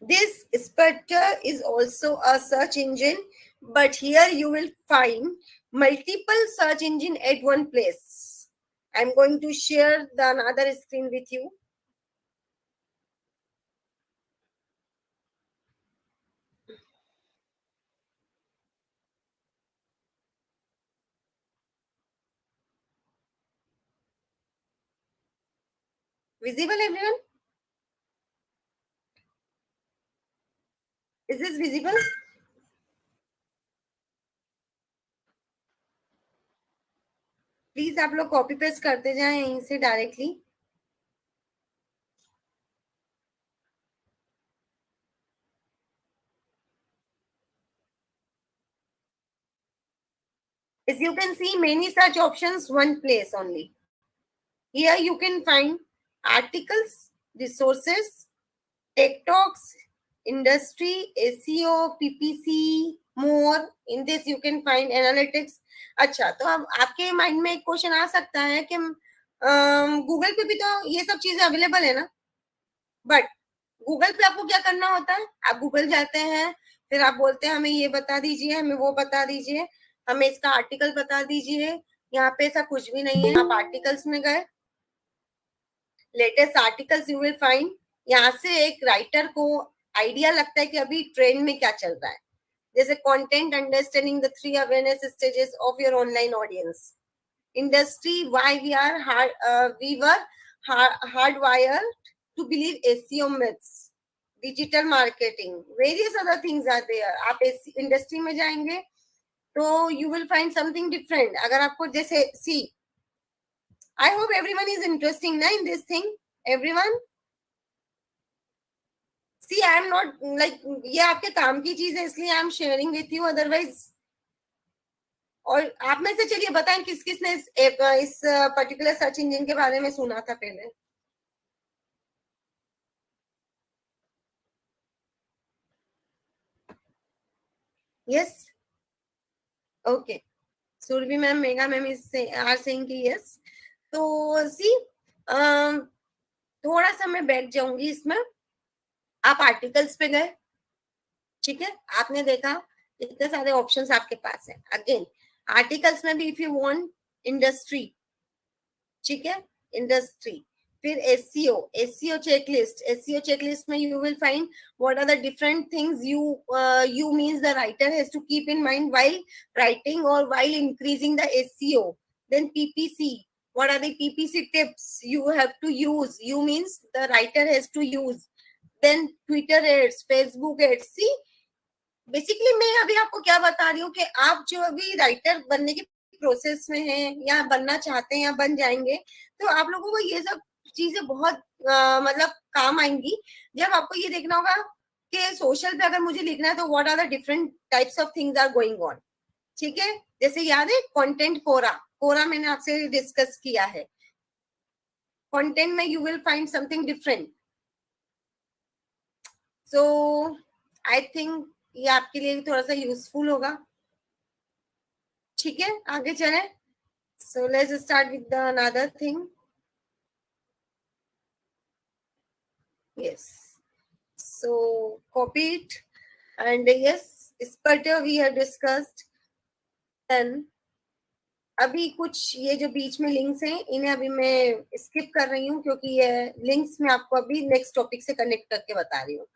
This Spurter is also a search engine, but here you will find multiple search engine at one place. I'm going to share the another screen with you. Visible, everyone? Is this visible? Please आप लोग copy paste करते जाएं यहीं से directly. As you can see, many such options, one place only. Here you can find articles, resources, tech talks, industry, SEO, PPC, more. In this you can find analytics. अच्छा, तो अब आपके mind में एक क्वेश्चन आ सकता है कि Google पे भी तो ये सब चीजें अवेलेबल है ना, बट गूगल पे आपको क्या करना होता है? आप गूगल जाते हैं, फिर आप बोलते हैं हमें ये बता दीजिए, हमें वो बता दीजिए, हमें इसका आर्टिकल बता दीजिए। यहाँ पे ऐसा कुछ भी नहीं है। आप आर्टिकल्स में गए, latest articles you will find. यहाँ से एक राइटर को आइडिया लगता है कि अभी ट्रेंड में क्या चल रहा है, जैसे content, understanding the 3 awareness stages of your online audience, industry, why we were hardwired to believe SEO myths, digital marketing, various other things are there. आप इंडस्ट्री में जाएंगे तो you will find something different. अगर आपको जैसे see, I hope everyone is interesting na in this thing. Everyone, see I am not like, ये आपके काम की चीज है इसलिए I am sharing with you, otherwise. और आप में से चलिए बताएं किस किसने इस पर्टिकुलर सर्च इंजन के बारे में सुना था पहले। Yes, okay, Surabhi ma'am, Megha ma'am is are saying कि यस। तो सी थोड़ा सा मैं बैठ जाऊंगी इसमें। आप आर्टिकल्स पे गए, ठीक है, आपने देखा इतने सारे ऑप्शंस आपके पास है। अगेन आर्टिकल्स में भी इफ यू वांट इंडस्ट्री, ठीक है, इंडस्ट्री, फिर SEO, SEO checklist, SEO checklist में you will find what are the different things you means the writer has to keep in mind while writing or while increasing the SEO. Then PPC, what are the PPC tips you have to use, you means the writer has to use. Then Twitter ads, Facebook ads. See, basically मैं अभी आपको क्या बता रही हूँ कि आप जो अभी राइटर बनने की प्रोसेस में हैं या बनना चाहते हैं या बन जाएंगे, तो आप लोगों को ये सब चीजें बहुत मतलब काम आएंगी जब आपको ये देखना होगा कि सोशल पे अगर मुझे लिखना है तो what are the different types of things are going on, ठीक है। जैसे याद है कंटेंट कोरा, कोरा मैंने आपसे डिस्कस किया है। कंटेंट में you will find something different. So I think ये आपके लिए थोड़ा सा यूजफुल होगा, ठीक है। आगे चलें। So let's start with the another thing. Yes, so copy it and yes, स्पर्टर वी हैव डिस्कस्ड। देन अभी कुछ ये जो बीच में लिंक्स हैं इन्हें अभी मैं स्किप कर रही हूँ क्योंकि ये लिंक्स मैं आपको अभी नेक्स्ट टॉपिक से कनेक्ट करके बता रही हूँ।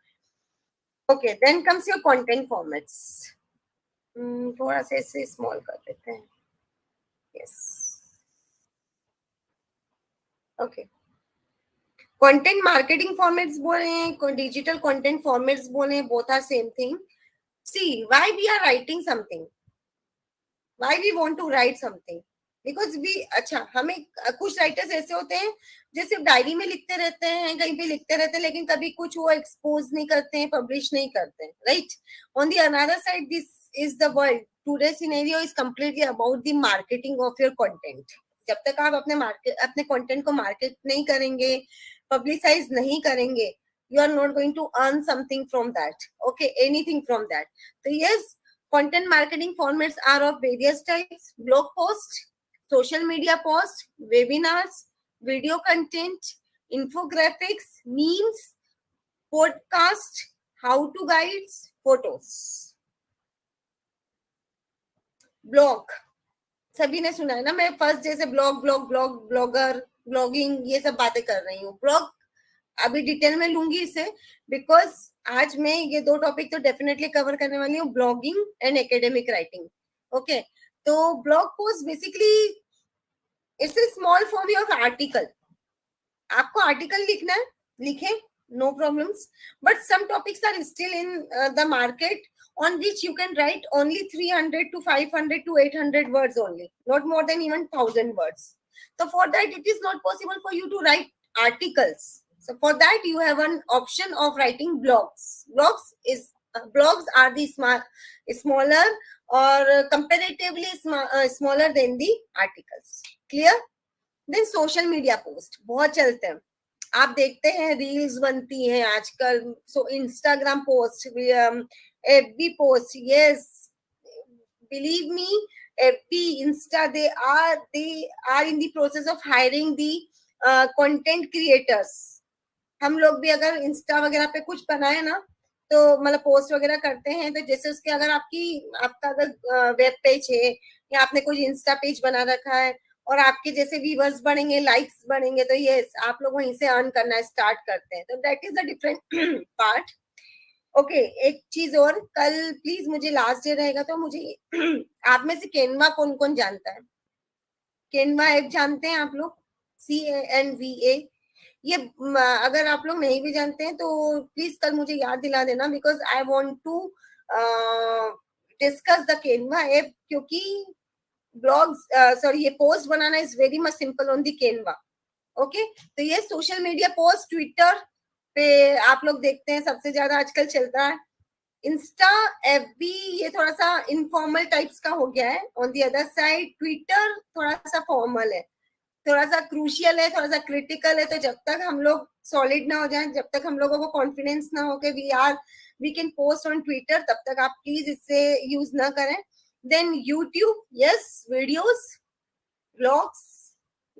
Okay, then comes your content formats. थोड़ा सा इसे स्मॉल कर देते हैं। Yes, okay, content marketing formats बोले, डिजिटल कंटेंट फॉर्मेट्स बोले, both are same thing. See why we are writing something, why we want to write something, because we, अच्छा, हमें कुछ राइटर्स ऐसे होते हैं जो सिर्फ डायरी में लिखते रहते हैं, कहीं पे लिखते रहते हैं, लेकिन कभी कुछ वो एक्सपोज नहीं करते हैं, पब्लिश नहीं करते हैं, right. On the another side this is the world, today scenario is completely about the marketing of your content. जब तक आप अपने कंटेंट को मार्केट नहीं करेंगे, पब्लिसाइज नहीं करेंगे, you are not going to earn something from that, okay, anything from that. So yes, content marketing formats are of various types: blog post, social media post, webinars, video content, infographics, memes, podcast, how to guides, photos. Blog सभी ने सुना है ना, मैं first day से blogger, blogging ये सब बातें कर रही हूँ। ब्लॉग अभी डिटेल में लूंगी इसे, बिकॉज आज मैं ये दो टॉपिक तो डेफिनेटली कवर करने वाली हूँ, blogging and academic writing. Okay, तो blog post basically it's a small form of article. आपको आर्टिकल लिखना है, लिखें, no problems, but some topics are still in the market on which you can write only 300 to 500 to 800 words only, not more than even 1000 words. So for that it is not possible for you to write articles. So for that you have an option of writing blogs. Blogs are the smaller or comparatively smaller than the articles. Clear? Then social media post बहुत चलते हैं, आप देखते हैं reels बनती हैं आजकल, so Instagram post, FB post, yes, believe me, FB, Insta, they are in the process of hiring the content creators. हम लोग भी अगर इंस्टा वगैरह पे कुछ बनाए ना, तो मतलब पोस्ट वगैरह करते हैं, तो जैसे उसके अगर आपका अगर वेब पेज है या आपने कोई इंस्टा पेज बना रखा है और आपके जैसे व्यूअर्स बढ़ेंगे, लाइक्स बढ़ेंगे, तो यस, आप लोग वहीं से अर्न करना स्टार्ट करते हैं। तो that is the different part. Okay, एक चीज और, कल प्लीज, मुझे लास्ट डे रहेगा, तो मुझे आप में से कैनवा कौन कौन जानता है? कैनवा ऐप जानते हैं आप लोग? CANVA। ये अगर आप लोग नहीं भी जानते हैं तो प्लीज कल मुझे याद दिला देना, because I want to discuss the Canva app, क्योंकि ब्लॉग्स सॉरी ये पोस्ट बनाना is very much simple on the Canva. Okay, तो ये सोशल मीडिया पोस्ट, ट्विटर, पे आप लोग देखते हैं सबसे ज्यादा आजकल चलता है इंस्टा, एफबी, ये थोड़ा सा इनफॉर्मल टाइप्स का हो गया है. On the other side Twitter थोड़ा सा फॉर्मल है, थोड़ा सा क्रूशियल है, थोड़ा सा क्रिटिकल है. तो जब तक हम लोग सॉलिड ना हो जाएं, जब तक हम लोगों को कॉन्फिडेंस ना हो कि we can post on Twitter, तब तक आप प्लीज इससे यूज ना करें. Then YouTube, yes, videos, blogs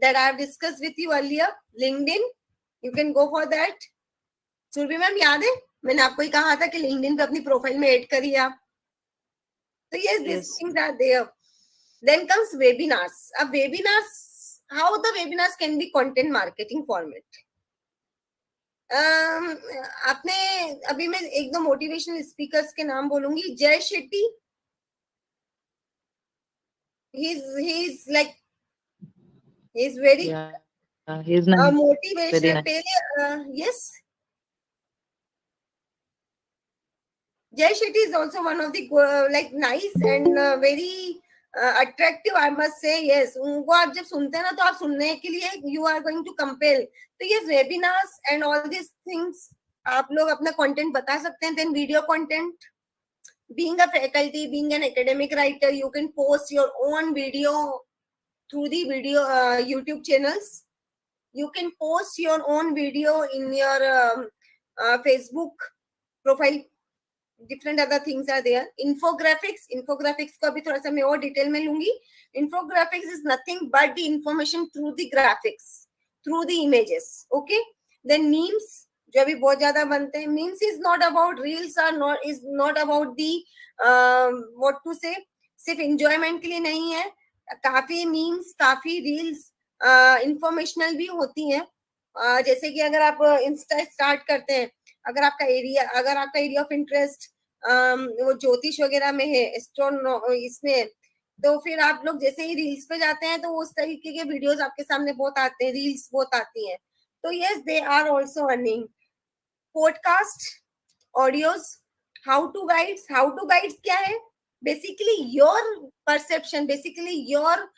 that I have discussed with you earlier. LinkedIn, you can go for that. Surabhi ma'am याद है मैंने आपको ही कहा था कि LinkedIn पे अपनी प्रोफाइल में ऐड करिए आप. तो yes, these things are there. Then comes webinars. अब webinars, how the webinars can be content marketing format. आपने अभी मैं एक दो मोटिवेशनल स्पीकर्स के नाम बोलूंगी. जय Shetty, he's like he's very he's nice. motivational. Very nice. Yes, Jay Shetty is also one of the like nice and very attractive, I must say. Yes, उनको आप जब सुनते हैं ना तो आप सुनने के लिए you are going to compel. तो yes, webinars and all these things आप लोग अपना content बता सकते हैं. Then video content. Being a faculty, being an academic writer, you can post your own video through the video YouTube channels. You can post your own video in your Facebook profile. Different other things are there. Infographics को अभी थोड़ा सा मैं और detail में लूंगी. Infographics is nothing but the information through the graphics, through the images. Okay. Then memes, जो अभी बहुत ज्यादा बनते हैं. Memes is not about reels, is not about the what to say, सिर्फ enjoyment के लिए नहीं है. काफी memes, काफी reels informational भी होती हैं. जैसे कि अगर आप इंस्टा स्टार्ट करते हैं, अगर आपका एरिया ऑफ इंटरेस्ट वो ज्योतिष वगैरह में है, इसमें, तो फिर आप लोग जैसे ही रील्स पे जाते हैं तो उस तरीके के वीडियोस आपके सामने बहुत आते हैं, रील्स बहुत आती हैं. तो yes, they are also earning. Podcast, audios, how to guides क्या है? Basically your perception, basically your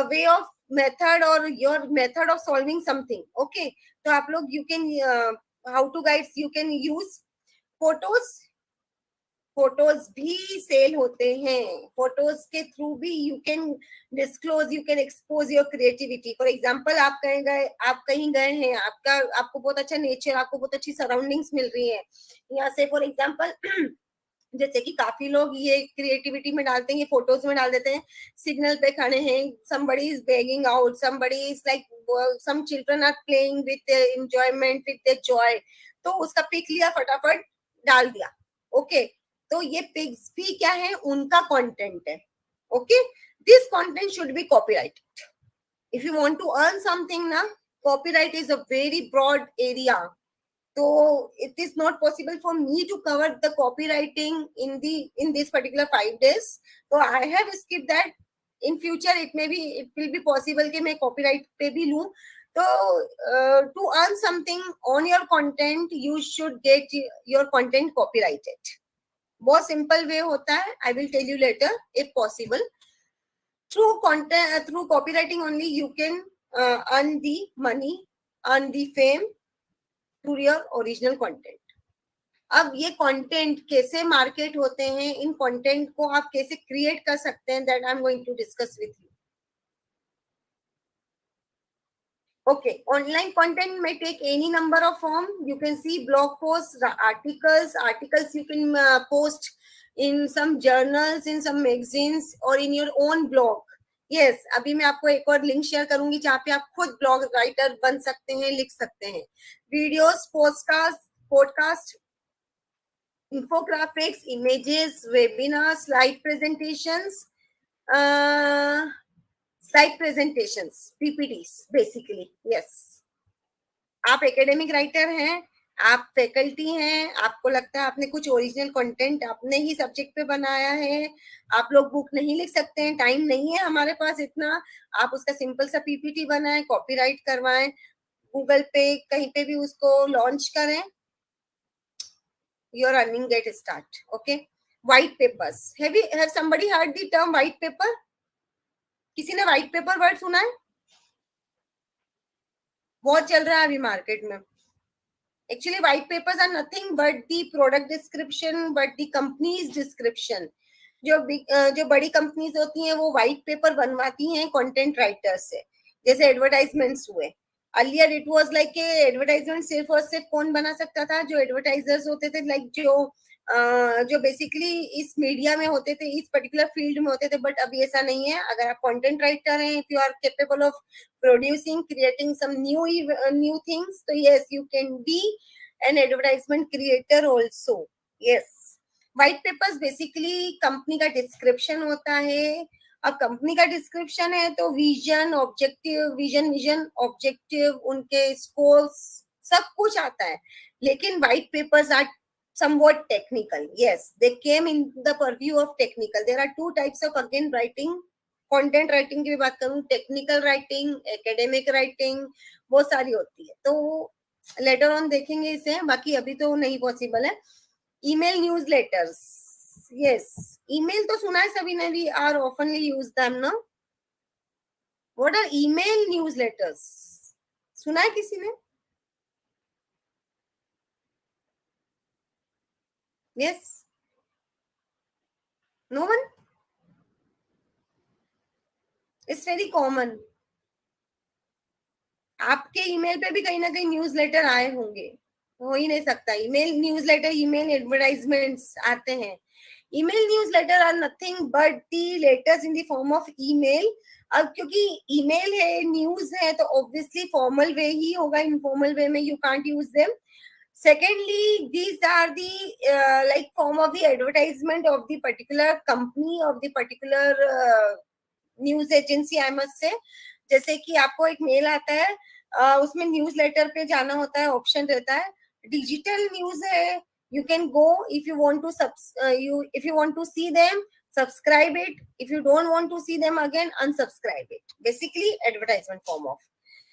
way of method और your method of solving something. Okay, तो आप लोग you can how to guides you can use. Photos भी sell होते हैं. Photos के थ्रू भी you can disclose, you can expose your creativity. For example, आप कहीं गए हैं, आपको बहुत अच्छा नेचर, आपको बहुत अच्छी सराउंडिंग्स मिल रही है यहाँ से. फॉर एग्जांपल जैसे कि काफी लोग ये क्रिएटिविटी में डालते हैं, ये फोटोज में डाल देते हैं. सिग्नल पे खड़े हैं, somebody is begging out, somebody is like some children are playing with their enjoyment, with their joy, तो उसका पिक लिया, फटाफट डाल दिया. ओके, तो ये पिक्स भी क्या है? उनका कंटेंट है. Okay, this content should be copyrighted. If you want to earn something ना, copyright is a very broad area. So it is not possible for me to cover the copywriting in this particular 5 days. So I have skipped that. In future it will be possible कि मैं copyright पे भी लूँ. तो to earn something on your content, you should get your content copyrighted. बहुत simple way होता है. I will tell you later if possible. Through content, through copywriting only you can earn the money, earn the fame through your original content. अब ये content कैसे market होते हैं, इन content को आप कैसे क्रिएट कर सकते हैं, that I am going to discuss with you. Okay, online content may take any number of form. You can see blog posts, articles you can post in some journals, in some magazines or in your own blog. Yes, अभी मैं आपको एक और link share करूंगी जहाँ पे आप खुद ब्लॉग राइटर बन सकते हैं, लिख सकते हैं. Videos, podcast, infographics, images, webinars, slide presentations, PPTs basically. Yes, आप एकेडमिक राइटर हैं, आप फैकल्टी हैं, आपको लगता है आपने कुछ ओरिजिनल कंटेंट अपने ही सब्जेक्ट पे बनाया है, आप लोग बुक नहीं लिख सकते हैं, टाइम नहीं है हमारे पास इतना, आप उसका सिंपल सा पीपीटी बनाएं, कॉपीराइट करवाएं, गूगल पे कहीं पे भी उसको लॉन्च करें, your earning get start. Okay, white papers. Have somebody heard the term white paper? किसी ने white paper वर्ड सुना है? बहुत चल रहा है अभी मार्केट में. Actually, white papers are nothing but the product description, but the company's description. जो बड़ी कंपनीज होती हैं वो व्हाइट पेपर बनवाती हैं कंटेंट राइटर से, जैसे एडवर्टाइजमेंट्स हुए. अर्लियर इट वाज लाइक के एडवर्टाइजमेंट सिर्फ और सिर्फ कौन बना सकता था, जो एडवर्टाइजर्स होते थे, लाइक जो बेसिकली इस मीडिया में होते थे, इस पर्टिकुलर फील्ड में होते थे. बट अभी ऐसा नहीं है. अगर आप कंटेंट राइटर हैं, if you are capable of producing, creating some new things, तो yes, you can be an advertisement creator also. Yes, white papers basically company का डिस्क्रिप्शन होता है. अब कंपनी का डिस्क्रिप्शन है तो विजन, ऑब्जेक्टिव, विजन ऑब्जेक्टिव, उनके स्कोर्स, सब कुछ आता है. लेकिन white papers are somewhat technical. Yes, they came in the purview of technical. There are two types of, again, writing. Content writing की भी बात करूं, टेक्निकल राइटिंग, एकेडमिक राइटिंग, बहुत सारी होती है. तो लेटर ऑन देखेंगे इसे, बाकी अभी तो नहीं पॉसिबल है. ईमेल न्यूज़लेटर्स, यस, ईमेल तो सुना है सभी ने, we are oftenly use them ना. व्हाट आर ईमेल न्यूज़लेटर्स, सुना है किसी ने? Yes, no one? It's very common. आपके ईमेल पे भी कहीं ना कहीं न्यूज़लेटर आए होंगे, हो ही नहीं सकता. ईमेल न्यूज़लेटर, ईमेल एडवर्टाइजमेंट्स आते हैं. Email newsletter are nothing but the letters in the form of email. अब क्योंकि ईमेल है, न्यूज है, तो ऑब्वियसली फॉर्मल वे ही होगा. इनफॉर्मल वे में you can't use them. Secondly, these are the like form of the advertisement of the particular company, of the particular news agency, I must say. जैसे कि आपको एक mail आता है, उसमें न्यूज लेटर पे जाना होता है, ऑप्शन रहता है. डिजिटल न्यूज है, you can go if you want to if you want to see them, subscribe it. If you don't want to see them, again unsubscribe it. Basically advertisement form of.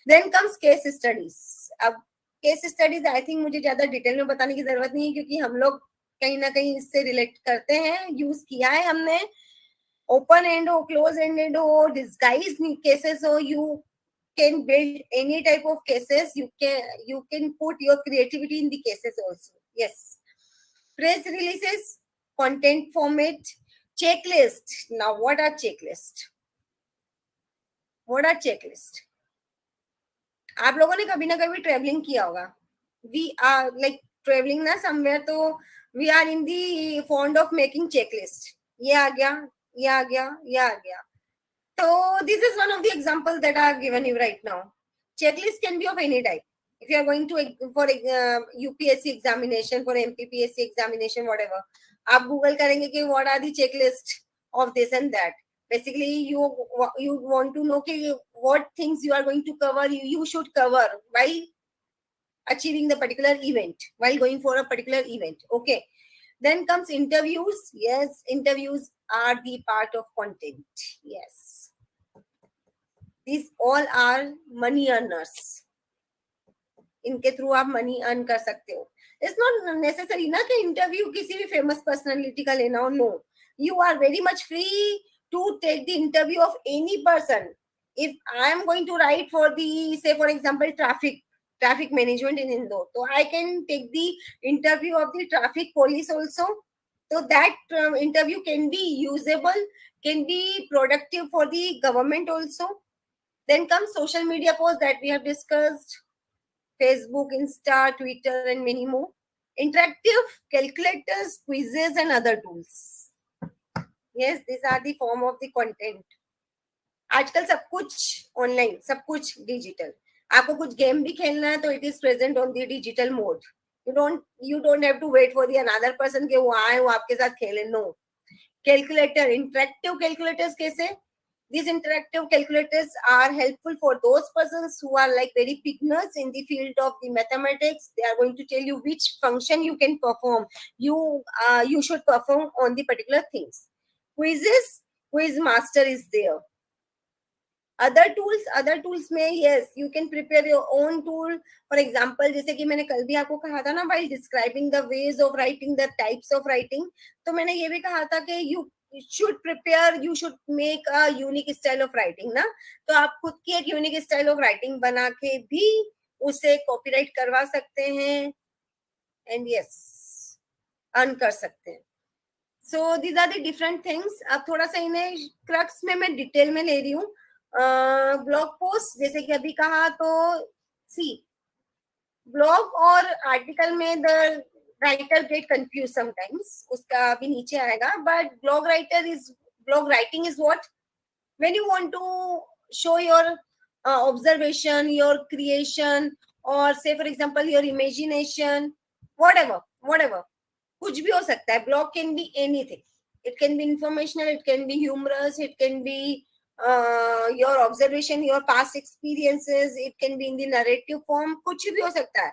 Then comes case studies. अब case studies I think मुझे ज्यादा detail में बताने की जरूरत नहीं है, क्योंकि हम लोग कहीं ना कहीं इससे रिलेट करते हैं, यूज किया है हमने. ओपन एंड हो, क्लोज एंडेड हो, डिस्गाइज केसेस हो, you can build any type of cases. You can put your creativity in the cases also. Yes. Press releases, content format, checklist. Now, what are checklist? What are checklist? आप लोगों ने कभी ना कभी travelling किया होगा. We are like traveling ना somewhere, तो we are in the fond of making checklist. ये आ गया, ये आ गया, ये आ गया. So this is one of the examples that I have given you right now. Checklist can be of any type. If you are going to for UPSC examination, for MPPSC examination, whatever, आप Google करेंगे कि what are the checklist of this and that. Basically, you want to know कि what things you are going to cover. You should cover while achieving the particular event, while going for a particular event. Okay. Then comes interviews. Yes, interviews are the part of content. Yes. These all are money earners. इनके through आप money earn कर सकते हो. It's not necessary ना कि interview किसी भी famous personality का लेना हो. No, you are very much free to take the interview of any person. If I am going to write for the, say for example traffic management in Indore, so I can take the interview of the traffic police also. So that interview can be usable, can be productive for the government also. Then comes social media posts that we have discussed: Facebook, Insta, Twitter, and many more. Interactive calculators, quizzes, and other tools. Yes, these are the form of the content. आजकल सब कुछ online, सब कुछ digital. आपको कुछ game भी खेलना है तो it is present on the digital mode. You don't have to wait for the another person के वो आए, वो आपके साथ खेले. No. Calculator, interactive calculators कैसे? These interactive calculators are helpful for those persons who are like very beginners in the field of the mathematics. They are going to tell you which function you can perform. You should perform on the particular things. Quizzes, quiz master is there. Other tools में yes, you can prepare your own tool. For example, जैसे कि मैंने कल भी आपको कहा था ना, while describing the ways of writing, the types of writing, तो मैंने ये भी कहा था कि you should make a unique style of writing ना. तो आप खुद की एक unique style of writing बना के भी उसे copyright करवा सकते हैं. एंड यस अर्न कर सकते हैं. So these are the different things. अब थोड़ा सा इन्हें क्रक्स में मैं डिटेल में ले रही हूँ. ब्लॉग पोस्ट जैसे कि अभी कहा, तो सी ब्लॉग और आर्टिकल में the writer get confuse sometimes, उसका अभी नीचे आएगा. But blog writing is what when you want to show your observation, your creation, or say for example your imagination, whatever कुछ भी हो सकता है. blog can be anything. It can be informational, it can be humorous, it can be your observation, your past experiences, it can be in the narrative form, कुछ भी हो सकता है.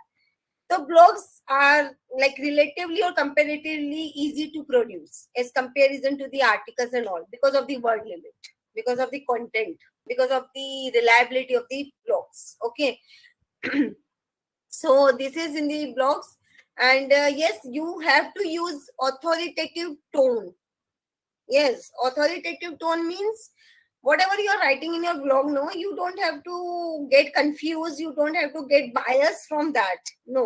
So blogs are like relatively or comparatively easy to produce as comparison to the articles and all, because of the word limit, because of the content, because of the reliability of the blogs. Okay. So this is in the blogs, and yes, you have to use authoritative tone. Yes, authoritative tone means whatever you are writing in your blog, no, you don't have to get confused, you don't have to get biased from that. No,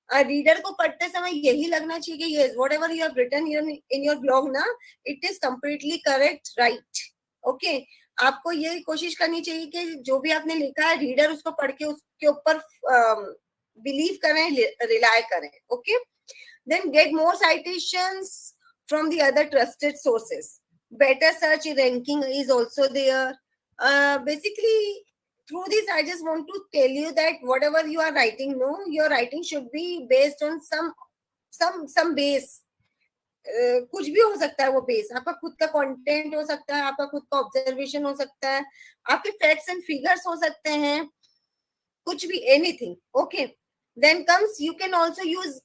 reader को पढ़ते समय यही लगना चाहिए कि yes, whatever you have written in your blog ना, it is completely correct, right. Okay, आपको ये कोशिश करनी चाहिए कि जो भी आपने लिखा है रीडर उसको पढ़ के उसके ऊपर बिलीव करें, रिलाय करें. Okay, then get more citations from the other trusted sources. Better search ranking is also there. Basically, through this, I just want to tell you that whatever you are writing, no, your writing should be based on some base. कुछ भी हो सकता है वो base. आपका खुद का content हो सकता है, आपका खुद का ऑब्जर्वेशन हो सकता है, आपके फैक्ट्स एंड फिगर्स हो सकते हैं, कुछ भी, anything. Okay. Then comes, you can also use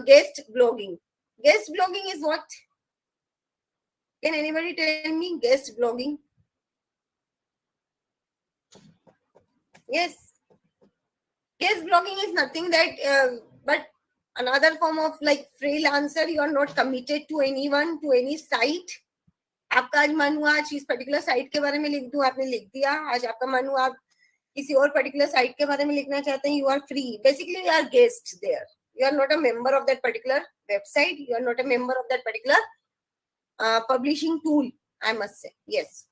guest blogging. Guest blogging is what? Can anybody tell me guest blogging? Yes. Guest blogging is nothing that, but another form of like freelancer. You are not committed to anyone, to any site. आपका आज मन हुआ आज इस particular site के बारे में लिख दूं, आपने लिख दिया. आज आपका मन हुआ आप किसी और पर्टिकुलर साइट के बारे में लिखना चाहते हैं, you are free. Basically you are guest there. You are not a member of that particular website. You are not a member of that particular publishing tool, I must say. Yes.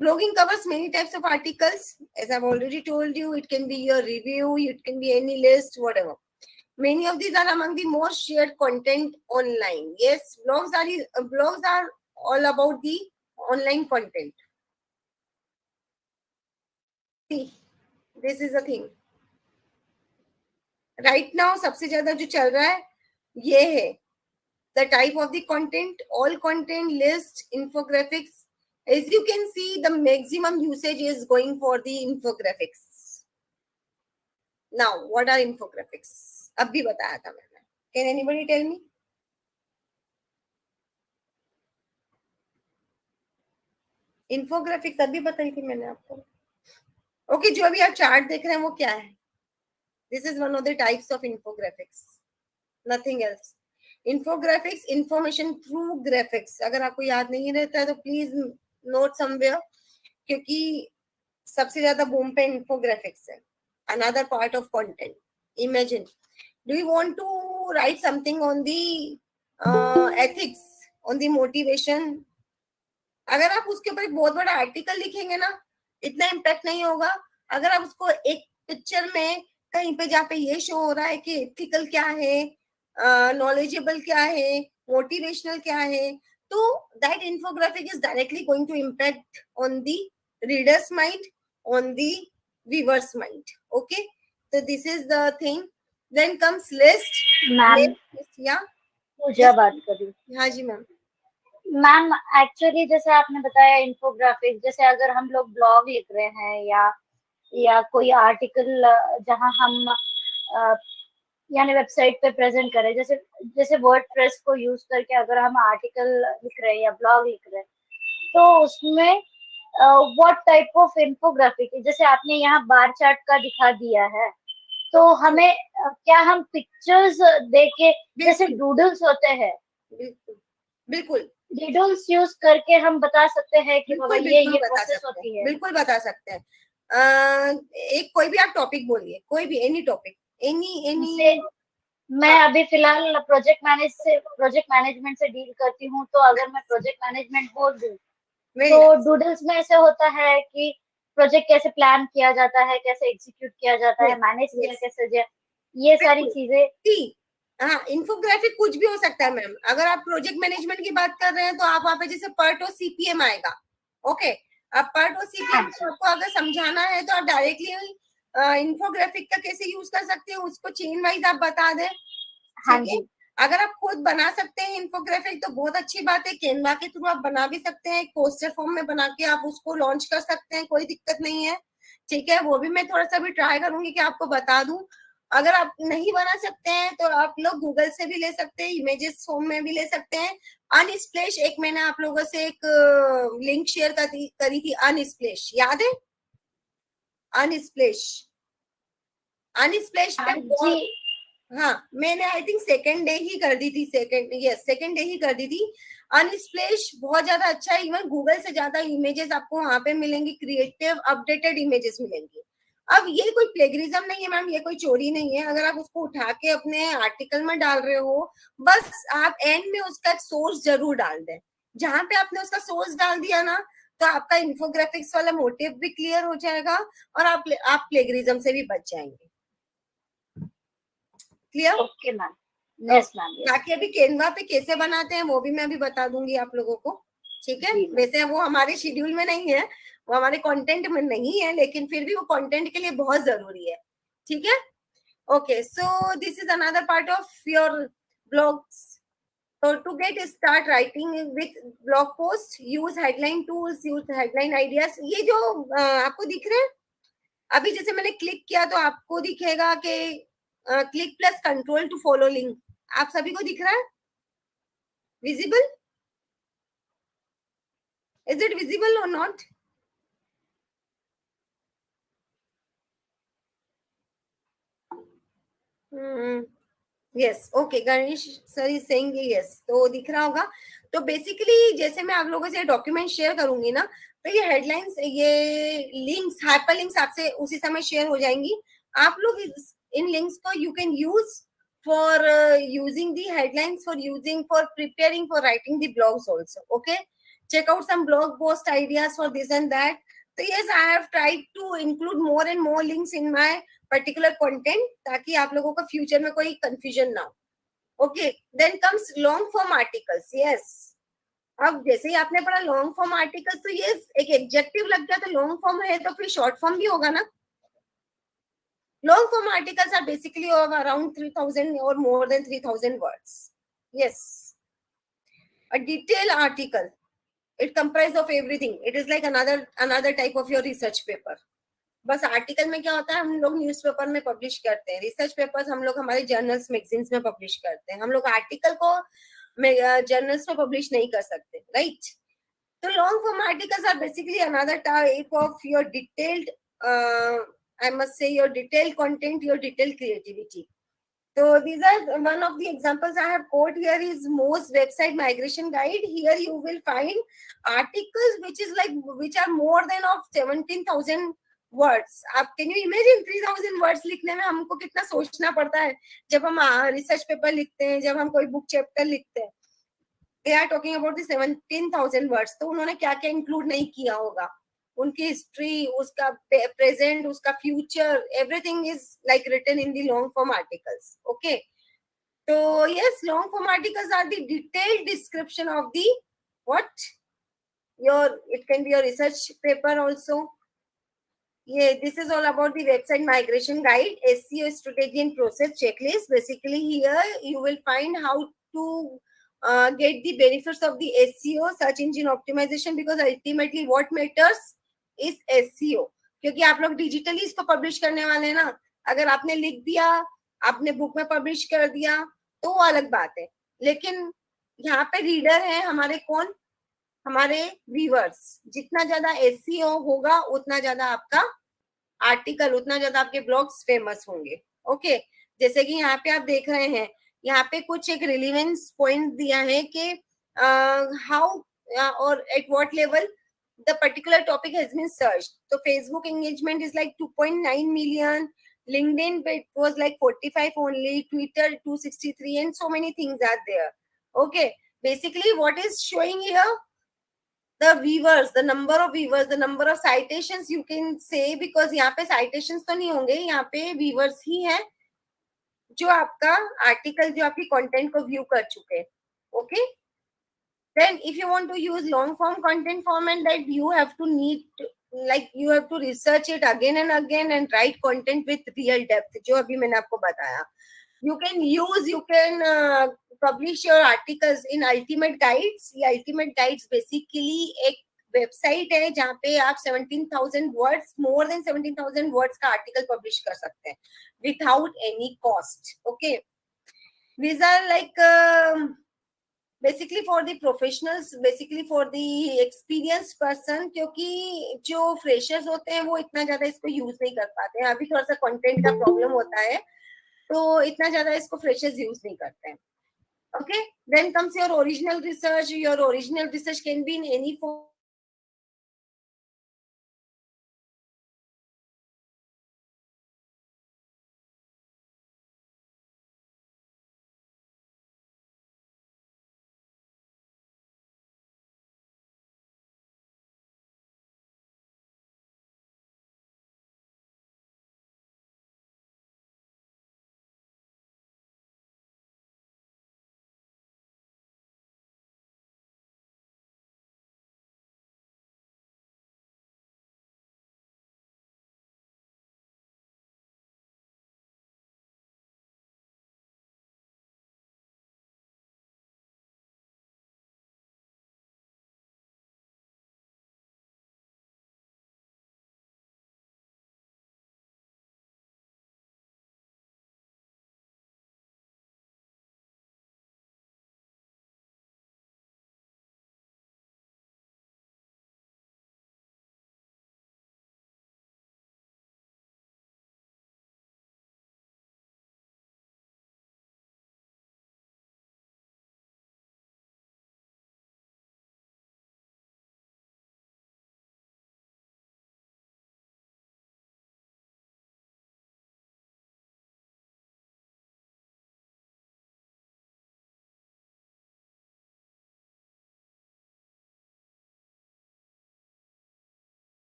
Blogging covers many types of articles. As I've already told you, it can be your review, it can be any list, whatever. Many of these are among the most shared content online. Yes, blogs are all about the online content. See, this is the thing. Right now, सबसे ज़्यादा जो चल रहा है ये है the type of the content, all content, list, infographics. As you can see, the maximum usage is going for the infographics. Now, what are infographics? अभी बताया था मैंने. Can anybody tell me? Infographics अभी बताई थी मैंने आपको. Okay, जो अभी आप चार्ट देख रहे हैं वो क्या है? This is one of the types of infographics. Nothing else. Infographics, information through graphics. अगर आपको याद नहीं रहता है तो please note somewhere, क्योंकि सबसे ज़्यादा बूम पे infographics है. Another part of content. Imagine, do you want to write something on the ethics, on the motivation? अगर आप उसके ऊपर एक बहुत बड़ा आर्टिकल लिखेंगे ना, इतना इम्पैक्ट नहीं होगा. अगर आप उसको एक पिक्चर में कहीं पे जहाँ पे ये शो हो रहा है कि एथिकल क्या है, नॉलेजेबल क्या है, मोटिवेशनल क्या है, तो that infographic is directly going to impact on the readers mind, on the viewers mind. Okay, तो this is the thing. Then comes list. Ma'am, या पूजा बात कर रही हूँ. हाँ जी मैम. मैम, एक्चुअली जैसे आपने बताया इन्फोग्राफिक, जैसे अगर हम लोग ब्लॉग लिख रहे हैं या कोई आर्टिकल जहां हम यानी वेबसाइट पे प्रेजेंट करें, जैसे वर्डप्रेस को यूज करके अगर हम आर्टिकल लिख रहे हैं या ब्लॉग लिख रहे हैं, तो उसमें व्हाट टाइप ऑफ इन्फोग्राफिक, जैसे आपने यहाँ बार चार्ट का दिखा दिया है, तो हमें क्या हम पिक्चर्स देके, जैसे डूडल्स होते हैं, बिल्कुल डूडल्स यूज करके हम बता सकते हैं कि बाबा ये प्रोसेस होती है. बिल्कुल बता सकते हैं. एक कोई भी आप टॉपिक बोलिए, कोई भी एनी टॉपिक, एनी मैं अभी फिलहाल प्रोजेक्ट मैनेजमेंट से डील करती हूँ, तो अगर मैं प्रोजेक्ट मैनेजमेंट बोल दूँ वेरी तो नाइस, डूडल्स में ऐसे होता है कि प्रोजेक्ट कैसे प्लान किया जाता है, कैसे एग्जीक्यूट किया जाता है, यस मैनेज किया यस, कैसे जाए, ये सारी बिल्कुल। चीजें। हाँ, इंफोग्राफिक कुछ भी हो सकता है मैम। अगर आप प्रोजेक्ट मैनेजमेंट की बात कर रहे हैं तो आप वहाँ पे जैसे पर्ट और सीपीएम आएगा। ओके, अब पर्ट और हाँ सीपीएम को जी, आपको अगर समझाना है तो आप डायरेक्टली इंफोग्राफिक का कैसे यूज कर सकते हैं उसको चेन वाइज आप बता दें, हाँ ठीक है। जी, अगर आप खुद बना सकते हैं इंफोग्राफिक तो बहुत अच्छी बात है, कैनवा के थ्रू आप बना भी सकते हैं, एक पोस्टर फॉर्म में बना के आप उसको लॉन्च कर सकते हैं, कोई दिक्कत नहीं है, ठीक है। वो भी मैं थोड़ा सा भी ट्राई करूंगी कि आपको बता दूं। अगर आप नहीं बना सकते हैं तो आप लोग गूगल से भी ले सकते हैं, इमेजेस फॉर्म में भी ले सकते हैं। अनस्प्लैश, एक मैंने आप लोगों से एक लिंक शेयर करी थी, अनस्प्लैश याद है? अनस्प्लैश, अनस्प्लैश पे हाँ जी, बहुत, हाँ मैंने आई थिंक सेकेंड डे ही कर दी थी, सेकेंड डे ही कर दी थी। अनस्प्लैश बहुत ज्यादा अच्छा है, इवन गूगल से ज्यादा इमेजेस आपको वहां पे मिलेंगी, क्रिएटिव अपडेटेड इमेजेस मिलेंगी। अब ये कोई प्लेगरिज्म नहीं है मैम, ये कोई चोरी नहीं है। अगर आप उसको उठा के अपने आर्टिकल में डाल रहे हो, बस आप एंड में उसका एक सोर्स जरूर डाल दें। जहां पे आपने उसका सोर्स डाल दिया ना, तो आपका इन्फोग्राफिक्स वाला मोटिव भी क्लियर हो जाएगा और आप प्लेगरिज्म से भी बच जाएंगे। Clear? Okay ma'am, yes ma'am, yes बाकी अभी केनवा पे कैसे बनाते हैं वो भी मैं अभी बता दूंगी आप लोगों को, ठीक है। जी मैम। वैसे वो हमारे शेड्यूल में नहीं है, वो हमारे कंटेंट में नहीं है, लेकिन फिर भी वो कंटेंट के लिए बहुत जरूरी है, ठीक है। Okay, so this is another part of your blogs. So to get start writing with blog post, use headline tools, use headline ideas। ये जो आपको दिख रहे हैं अभी, जैसे मैंने क्लिक किया तो आपको दिखेगा कि click plus control to follow link, आप सभी को दिख रहा है? विजिबल? इज इट विजिबल और not? Yes, okay, Ganesh sir is saying yes, तो दिख रहा होगा। तो बेसिकली जैसे मैं आप लोगों से डॉक्यूमेंट शेयर करूंगी ना, तो ये हेडलाइंस, ये लिंक्स, हाइपर लिंक्स आपसे उसी समय शेयर हो जाएंगी। आप लोग इन लिंक्स को you can use for using the headlines, for using for preparing for writing the blogs also. Okay, check out some blog post ideas for this and that. So yes, I have tried to include more and more links in my particular content ताकि आप लोगों को future में कोई confusion ना हो। Okay, then comes long form articles. Yes, अब जैसे ही आपने पढ़ा लॉन्ग फॉर्म आर्टिकल्स, तो ये एक एडजेक्टिव लग गया, तो लॉन्ग फॉर्म है तो फिर शॉर्ट फॉर्म भी होगा ना। Long form articles are basically of around 3000 और more than 3000 words. Yes, a detailed article, it comprised of everything, it is like another type of your research paper। बस article में क्या होता है, हम लोग न्यूज़पेपर में पब्लिश करते हैं, रिसर्च पेपर्स हम लोग हमारे जर्नल्स मैगजीन्स में पब्लिश करते हैं, हम लोग आर्टिकल को जर्नल्स में पब्लिश नहीं कर सकते, राइट। तो long form articles are basically another type of your detailed, I must say your detailed content, your detailed creativity. So these are one of the examples I have quote here is Mo's website migration guide. Here you will find articles which are more than of 17,000 words. आप can you imagine 3,000 words लिखने में हमको कितना सोचना पड़ता है जब हम रिसर्च पेपर लिखते हैं, जब हम कोई बुक चैप्टर लिखते हैं। They are talking about the 17,000 words। तो उन्होंने क्या क्या इंक्लूड नहीं किया होगा, उनकी हिस्ट्री, उसका प्रेजेंट, उसका future, everything is like written in the long form articles. Okay, तो yes, long form articles are the detailed description of the what your, it can be your research paper also. Yeah, this is all about the website migration guide, SEO strategy and process checklist. Basically, here you will find how to get the benefits of the SEO, search engine optimization, because ultimately what matters is SEO। क्योंकि आप लोग digitally इसको publish करने वाले हैं ना, अगर आपने लिख दिया, आपने बुक में पब्लिश कर दिया तो वो अलग बात है, लेकिन यहाँ पे रीडर है हमारे कौन, हमारे व्यूअर्स। जितना ज्यादा एसईओ होगा उतना ज्यादा आपका आर्टिकल, उतना ज्यादा आपके ब्लॉग्स फेमस होंगे। ओके, जैसे कि यहाँ पे आप देख रहे हैं, यहाँ पे कुछ एक रिलेवेंस पॉइंट दिया है कि हाउ और at what level the particular topic has been search. तो Facebook engagement is like 2.9 million, LinkedIn, it was like 45 only, Twitter 263, and so many things are there. Okay, basically what is showing here, the viewers, the number of viewers, the number of citations you can say, because यहाँ पे citations तो नहीं होंगे, यहाँ पे viewers ही हैं जो आपका आर्टिकल, जो आपकी कंटेंट को व्यू कर चुके हैं. Okay, then if you want to use long form content format, that you have to need to, like you have to research it again and again and write content with real depth, जो अभी मैंने आपको बताया. You can publish your articles in Ultimate Guides. ये Ultimate Guides basically एक website है जहाँ पे आप 17,000 वर्ड्स, मोर देन 17,000 वर्ड्स का आर्टिकल पब्लिश कर सकते हैं without any cost. Okay, these are like basically for the professionals, basically for the experienced person, क्योंकि जो freshers होते हैं वो इतना ज्यादा इसको यूज नहीं कर पाते हैं. अभी थोड़ा सा कंटेंट का प्रॉब्लम होता है, तो इतना ज्यादा इसको freshers यूज नहीं करते हैं. Okay, then comes your original research. Your original research can be in any form.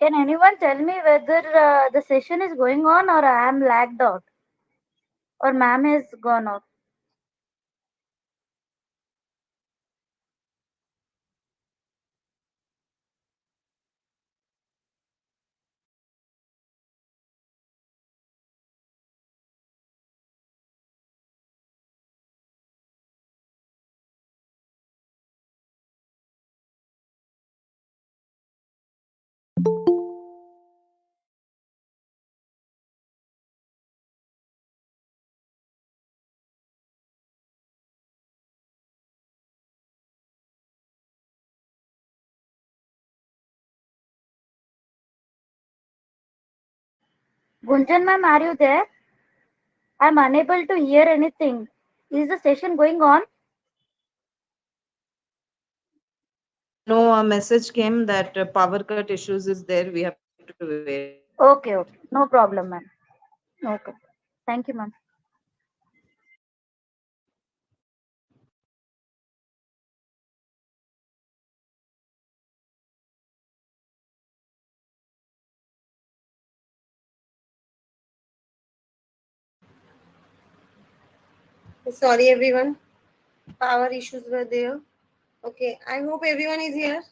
Can anyone tell me whether the session is going on or I am lagged out or ma'am is gone out? Gunjan ma'am, are you there? I'm unable to hear anything. Is the session going on? No, a message came that power cut issues is there. We have to wait. Okay, okay. No problem, ma'am. Okay. Thank you, ma'am. Sorry, everyone. Power issues were there. Okay, I hope everyone is here.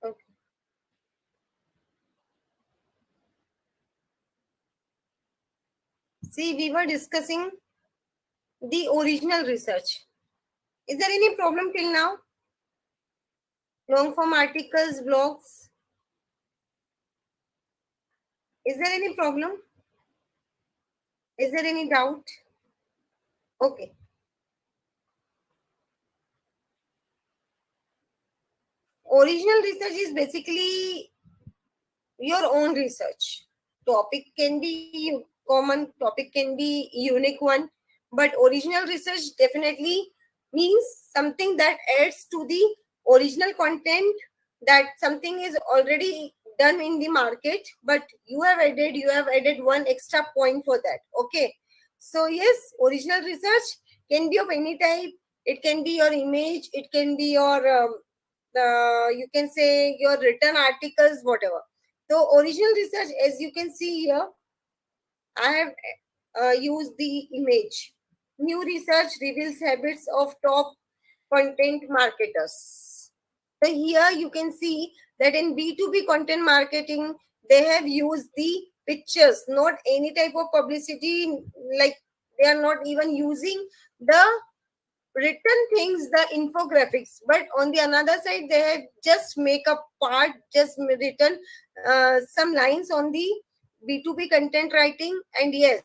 Okay. See, we were discussing the original research. Is there any problem till now? Long form articles, blogs. Is there any problem? Is there any doubt? Okay. Original research is basically your own research. Topic can be common, topic can be unique one, but original research definitely means something that adds to the original content, that something is already done in the market, but you have added one extra point for that. Okay, so yes, original research can be of any type. It can be your image, it can be your you can say your written articles, whatever. So original research, as you can see here, I have used the image. New research reveals habits of top content marketers. So here you can see that in B2B content marketing, they have used the pictures, not any type of publicity, like they are not even using the written things, the infographics, but on the another side they have just make a part, just written some lines on the B2B content writing. And yes,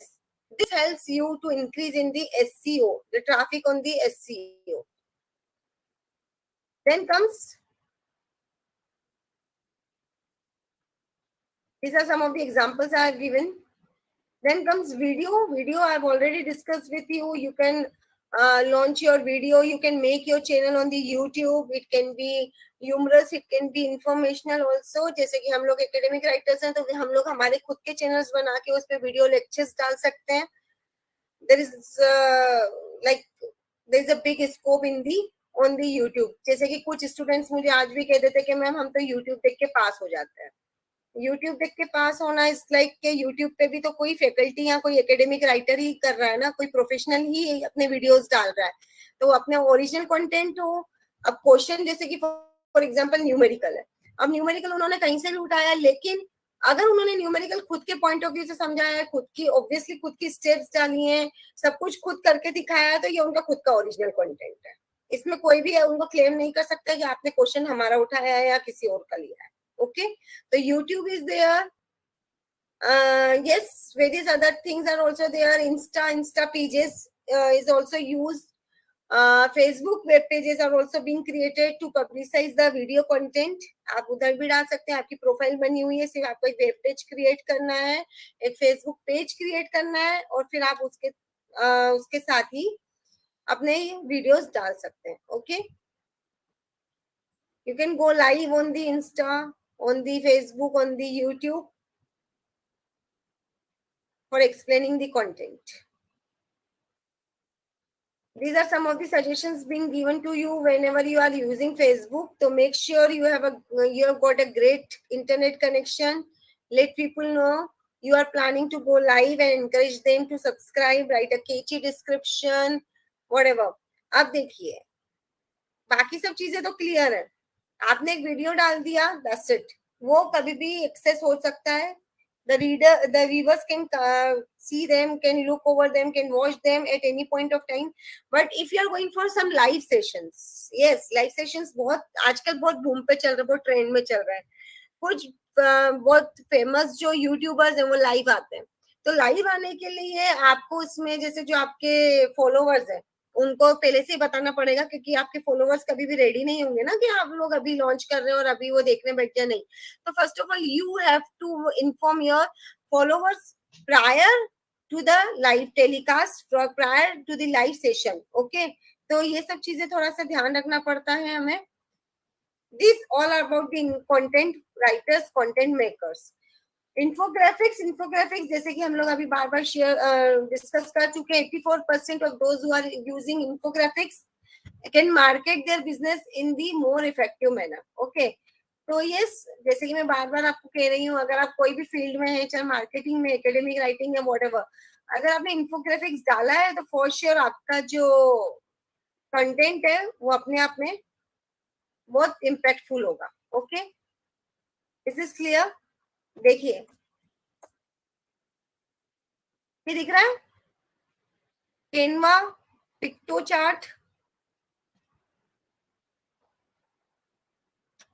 this helps you to increase in the SEO, the traffic on the SEO. Then comes, these are some of the examples I have given. Then comes video. Video I've already discussed with you. You can launch your video. You can make your channel on the YouTube. It can be humorous. It can be informational also. जैसे कि हम लोग academic writers हैं, तो हम लोग हमारे खुद के channels बना के उस पे video lectures डाल सकते हैं. There is like there is a big scope in the on the YouTube. जैसे कि कुछ students मुझे आज भी कह देते कि मैम हम तो YouTube देख के पास हो जाते हैं. यूट्यूब देख के पास होना इज लाइक के यूट्यूब पे भी तो कोई फैकल्टी या कोई एकेडमिक राइटर ही कर रहा है ना, कोई प्रोफेशनल ही अपने वीडियोस डाल रहा है, तो अपने ओरिजिनल कंटेंट हो. अब क्वेश्चन जैसे कि फॉर एग्जांपल न्यूमेरिकल है, अब न्यूमेरिकल उन्होंने कहीं से भी उठाया, लेकिन अगर उन्होंने न्यूमेरिकल खुद के पॉइंट ऑफ व्यू से समझाया है, खुद की ऑब्वियसली खुद की स्टेप्स डाली हैं, सब कुछ खुद करके दिखाया है, तो ये उनका खुद का ओरिजिनल कंटेंट है. इसमें कोई भी उनको क्लेम नहीं कर सकता कि आपने क्वेश्चन हमारा उठाया है या किसी और का लिया है. Okay, so YouTube is there. Yes, various other things are also there. Insta pages is also used. Facebook web pages are also being created to publicize the video content. आप उधर भी डाल सकते हैं. आपकी प्रोफाइल बनी हुई है, सिर्फ आपको एक वेब पेज क्रिएट करना है, एक फेसबुक पेज क्रिएट करना है, और फिर आप उसके साथ ही अपने वीडियोस डाल सकते हैं. Okay, you can go live on the Insta, on the Facebook, on the YouTube for explaining the content. These are some of the suggestions being given to you whenever you are using Facebook. So make sure you have got a great internet connection. Let people know you are planning to go live and encourage them to subscribe. Write a catchy description, whatever. अब देखिए, बाकी सब चीजें तो clear है. आपने एक video डाल दिया, दैट्स इट. वो कभी भी एक्सेस हो सकता है. The viewers can see them, can look over them, can watch them at any point of time. But if you are going for some live sessions, yes, live sessions बहुत आजकल बहुत boom पे चल रहा है, बहुत ट्रेंड में चल रहा है. कुछ बहुत फेमस जो यूट्यूबर्स हैं वो लाइव आते हैं. तो लाइव आने के लिए आपको इसमें जैसे जो आपके फॉलोवर्स हैं, उनको पहले से ही बताना पड़ेगा, क्योंकि आपके फॉलोवर्स कभी भी रेडी नहीं होंगे ना कि आप लोग अभी लॉन्च कर रहे हो और अभी वो देखने बैठ जाए, नहीं। तो first of all you have to inform your followers prior to the live telecast, prior to the live session, okay. तो ये सब चीजें थोड़ा सा ध्यान रखना पड़ता है हमें। This all about the content writers, content makers. Infographics जैसे कि हम लोग अभी बार बार शेयर डिस्कस कर चुके हैं, 84% of those who are using infographics can market their business in the more effective manner, okay. तो यस, जैसे कि मैं बार बार आपको कह रही हूँ, अगर आप कोई भी फील्ड में है, चाहे मार्केटिंग में, एकेडमिक राइटिंग या व्हाटएवर, अगर आपने इन्फोग्राफिक्स डाला है तो फॉर श्योर आपका जो कंटेंट है वो अपने आप में बहुत इम्पैक्टफुल होगा, ओके। Is this clear? देखिए ये दिख रहा है Canva picto chart.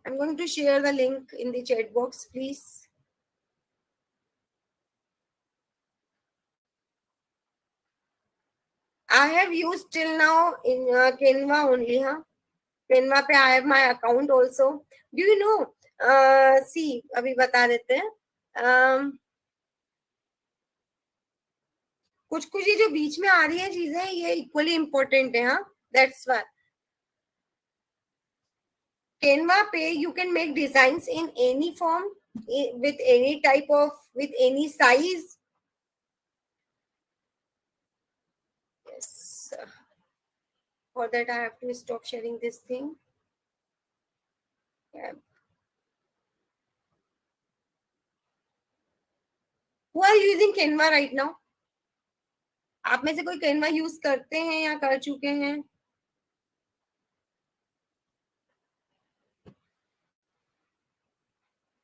I'm going to share the link in the chat box, please. I have used till now in Canva only, huh? Canva पे I have my account also. Do you know? See, अभी बता देते हैं। कुछ कुछ ये जो बीच में आ रही है चीजें, ये इक्वली इम्पोर्टेंट है, हाँ। That's why. Canva पे you can make designs in any form, with any type of, with any size. Yes. For that, I have to stop sharing this thing. Yeah. Who are using Canva right now? आप में से कोई Canva use करते हैं या कर चुके हैं?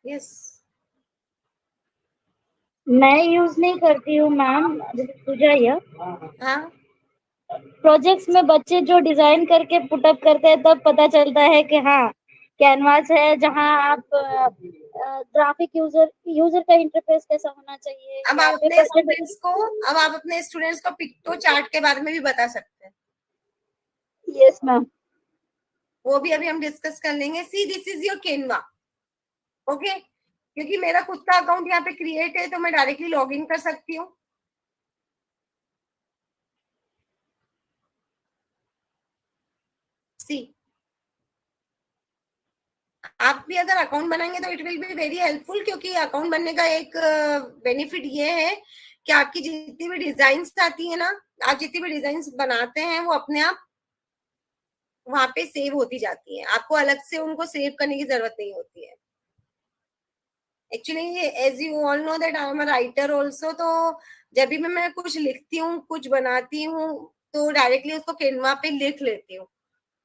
Yes. मैं यूज नहीं करती हूँ मैम, पूजा ये हाँ, प्रोजेक्ट्स में बच्चे जो डिजाइन करके पुटअप करते हैं तब पता चलता है कि हाँ कैनवास है, जहाँ आप ग्राफिक यूजर का इंटरफेस कैसा होना चाहिए। अब आप अपने स्टूडेंट्स को पिक्टो चार्ट के बारे में भी बता सकते हैं। यस मैम, वो भी अभी हम डिस्कस कर लेंगे। See, this is your Canva, okay. क्योंकि मेरा खुद का अकाउंट यहाँ पे क्रिएट है तो मैं डायरेक्टली लॉग इन कर सकती हूँ। सी, आप भी अगर अकाउंट बनाएंगे तो it will be very helpful, क्योंकि अकाउंट बनने का एक बेनिफिट ये है कि आपकी जितनी भी डिजाइन्स आती है ना, आप जितनी भी डिजाइन्स बनाते हैं वो अपने आप वहां पे सेव होती जाती है, आपको अलग से उनको सेव करने की जरूरत नहीं होती है। Actually as you all know that I am a writer also, तो जब भी मैं कुछ लिखती हूँ, कुछ बनाती हूँ, तो डायरेक्टली उसको कैनवा पे लिख लेती हूँ।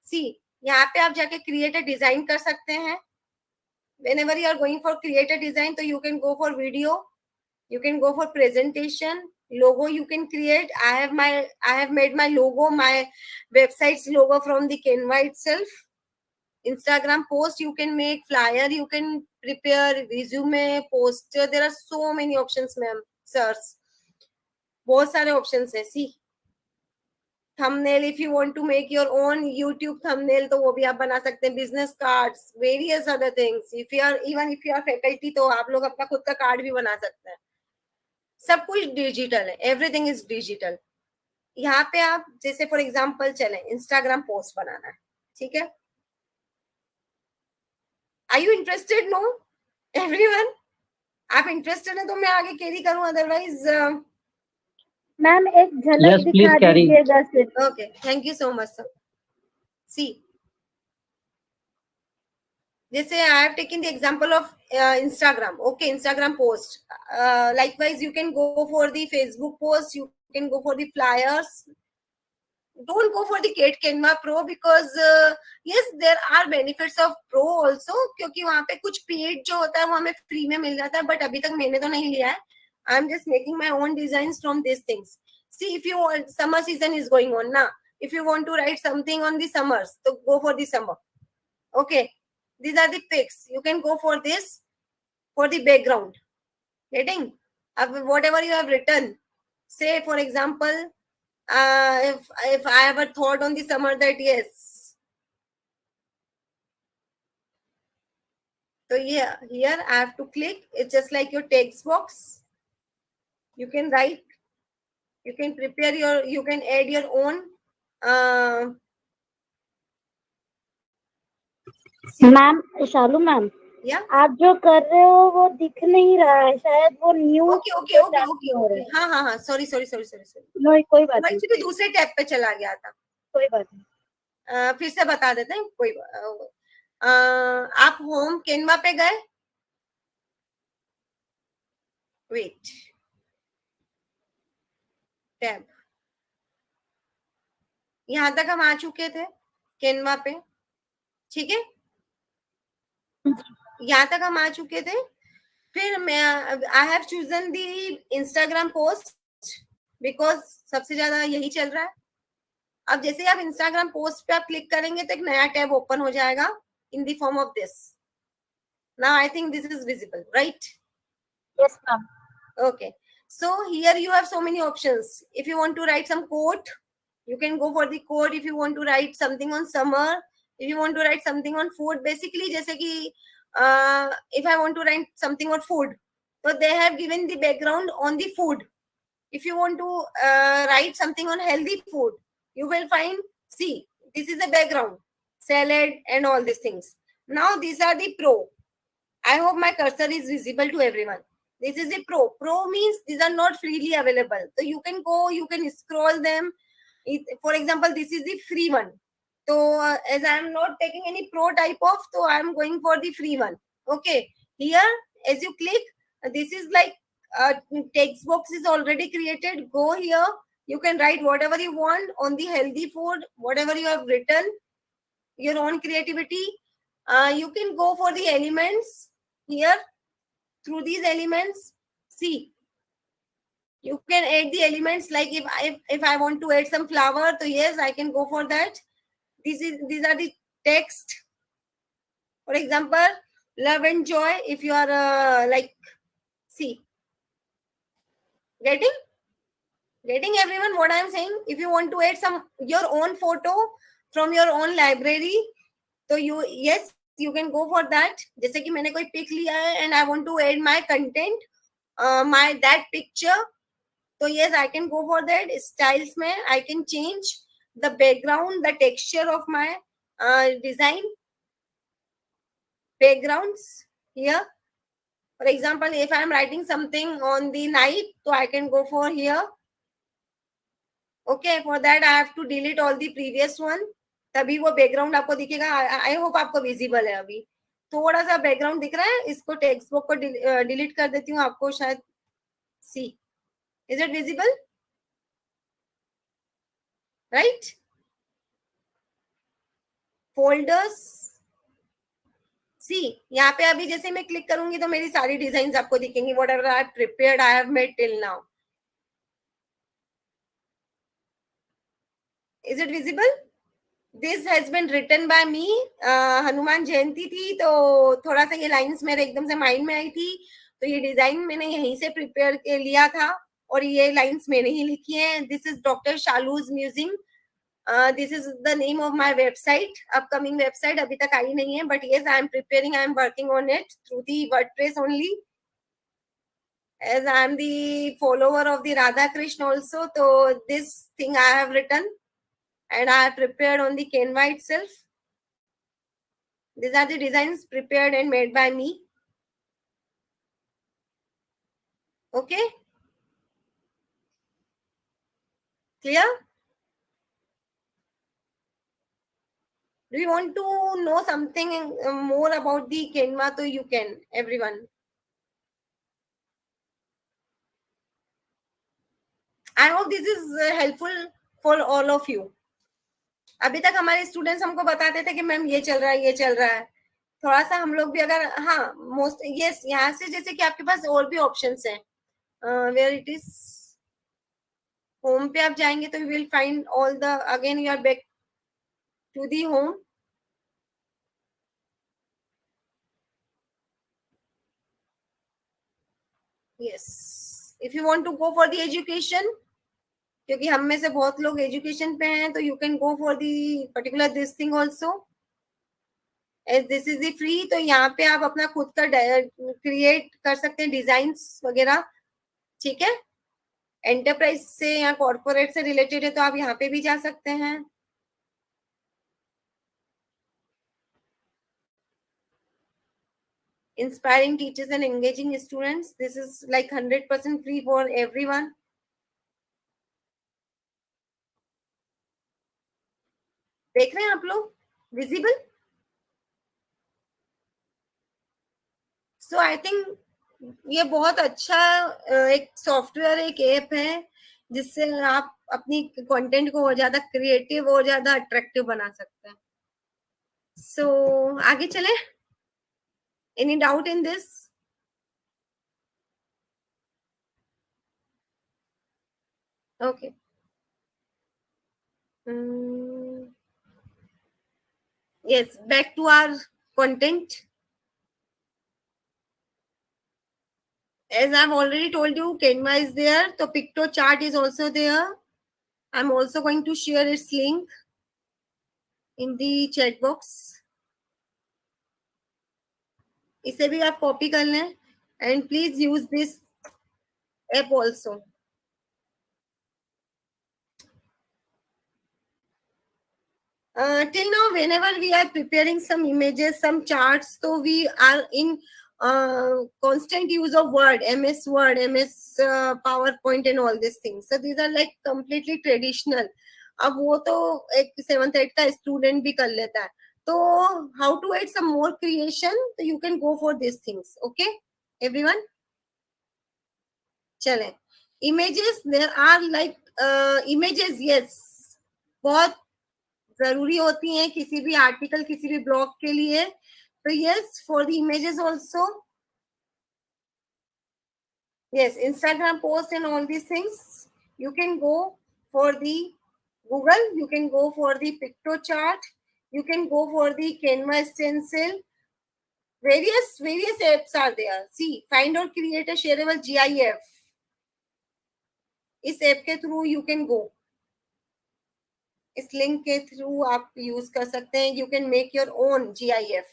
सी, यहाँ पे आप जाके क्रिएट अ डिजाइन कर सकते हैं। whenever you are going for create a design, so you can go for video, you can go for presentation, logo you can create. I have made my logo, my website's logo from the Canva itself. Instagram post you can make, flyer you can prepare, resume, poster, there are so many options ma'am, sirs, बहुत सारे options है। See, thumbnail, if you want to make your own YouTube thumbnail तो वो भी आप बना सकते हैं, business cards, various other things. If you are, even if you are faculty, तो आप लोग अपना खुद का कार्ड भी बना सकते हैं। सब कुछ डिजिटल है, एवरीथिंग इज डिजिटल। यहाँ पे आप जैसे फॉर एग्जांपल चले इंस्टाग्राम पोस्ट बनाना है, ठीक है। Are you interested? No everyone, आप इंटरेस्टेड है तो मैं आगे कैरी करूं, अदरवाइज मैम एक झलक दिखा दीजिएगा सिर्फ। Okay, thank you so much sir. See, जैसे I have taken the example of Instagram, okay, Instagram post, likewise you can go for the Facebook post, you can go for the flyers. Don't go for the Canva Pro because yes, there are benefits of Pro also, क्योंकि वहाँ पे कुछ paid जो होता है वो हमें free में मिल जाता है, बट अभी तक मैंने तो नहीं लिया है। I am just making my own designs from these things. See, if you want, summer season is going on now, if you want to write something on the summers, so go for the summer, okay. These are the pics, you can go for this, for the background, getting whatever you have written, say for example if I have a thought on the summer that yes. So yeah, here I have to click. It's just like your text box. You can write. You can prepare your. You can add your own. Ma'am Shalu ma'am Yeah. आप जो कर रहे हो वो दिख नहीं रहा है शायद वो new okay okay okay okay okay हाँ हाँ हाँ sorry sorry sorry sorry sorry no कोई बात मैं नहीं एक्चुअली दूसरे टैब पे चला गया था कोई बात नहीं फिर से बता देते हैं कोई आप होम केनवा पे गए वेट टैब यहाँ तक हम आ चुके थे केनवा पे ठीक है यहाँ तक हम आ चुके थे फिर मैं I have chosen the Instagram post because सबसे ज्यादा यही चल रहा है अब जैसे आप इंस्टाग्राम पोस्ट पे आप क्लिक करेंगे तो एक नया टैब ओपन हो जाएगा इन the form of this now I think this is visible right yes ma'am okay so here you have so many options if you want to write some quote you can go for the quote if you want to write something on summer if you want to write something on food basically jaise ki if I want to write something on food so they have given the background on the food if you want to write something on healthy food you will find see this is the background salad and all these things now these are the pro I hope my cursor is visible to everyone this is the pro means these are not freely available so you can go you can scroll them for example this is the free one so as I am not taking any pro type of so I am going for the free one okay here as you click this is like text box is already created go here you can write whatever you want on the healthy food whatever you have written your own creativity you can go for the elements here through these elements see you can add the elements like if I want to add some flower so yes I can go for that these are the text for example love and joy if you are like see getting everyone what I am saying if you want to add some your own photo from your own library so you yes you can go for that जैसे कि मैंने कोई pick लिया है and I want to add my content my that picture so yes I can go for that styles mein I can change the background the texture of my design backgrounds here for example if I am writing something on the night so I can go for here okay for that I have to delete all the previous one तभी वो background आपको दिखेगा I hope आपको visible है अभी थोड़ा सा background दिख रहा है इसको टेक्स्ट बुक को डिलीट कर देती हूँ आपको शायद see is it visible right folders see यहाँ पे अभी जैसे मैं क्लिक करूंगी तो मेरी सारी डिजाइन आपको दिखेंगी whatever I prepared I have made till now is it visible this has been written by me Hanuman Jayanti थी तो थोड़ा सा ये लाइंस मेरे एकदम से माइंड में आई थी तो ये डिजाइन मैंने यहीं से प्रिपेयर के लिया था और ये लाइंस मैंने ही लिखी है this is doctor Shalu's musing this is the name of my website upcoming website अभी तक आई नहीं है but yes I am preparing I am working on it through the WordPress only as I am the follower of the Radha Krishna also so this thing I have written and I have prepared on the Canva itself. These are the designs prepared and made by me. Okay? Clear? Do you want to know something more about the Canva? So you can, everyone. I hope this is helpful for all of you. अभी तक हमारे students हमको बताते थे कि ma'am ये चल रहा है ये चल रहा है थोड़ा सा हम लोग भी अगर हाँ मोस्ट यस यहाँ से जैसे कि आपके पास और भी ऑप्शंस हैं वेयर इट इज होम पे आप जाएंगे तो you will find all the again you are back to the home yes if you want to go for the education क्योंकि हम में से बहुत लोग एजुकेशन पे हैं, तो you can go for the particular this thing also, as this is the free. तो यहाँ पे आप अपना खुद का क्रिएट कर सकते हैं डिजाइन्स वगैरह, ठीक है। एंटरप्राइज से या कॉर्पोरेट से रिलेटेड है तो आप यहाँ पे भी जा सकते हैं। Inspiring teachers and engaging students, this is like 100% free for everyone. देख रहे हैं आप लोग विजिबल? सो आई थिंक ये बहुत अच्छा एक सॉफ्टवेयर, एक ऐप है जिससे आप अपनी कंटेंट को और ज्यादा क्रिएटिव और ज्यादा अट्रैक्टिव बना सकते हैं। सो आगे चले, any doubt in this? Okay, yes, back to our content. As I've already told you, Canva is there, so picto chart is also there. I'm also going to share its link in the chat box. इसे भी आप copy कर लें, and please use this app also. Till now, whenever we are preparing some images, some charts, so we are in constant use of Word, MS Word, MS PowerPoint and all these things. So these are like completely traditional. अब वो तो एक 7th 8th का student भी कर लेता है. तो how to add some more creation? So you can go for these things. Okay, everyone? चलें. Images, there are like images, yes, बहुत जरूरी होती हैं किसी भी आर्टिकल, किसी भी ब्लॉग के लिए. तो yes, for the images also, yes, Instagram post and all these things, you can go for the Google, you can go for the picto chart, you can go for the Canva stencil. Various apps are there. See, find or create a shareable GIF. इस app के through you can go. इस link के through आप use कर सकते हैं. You can make your own GIF.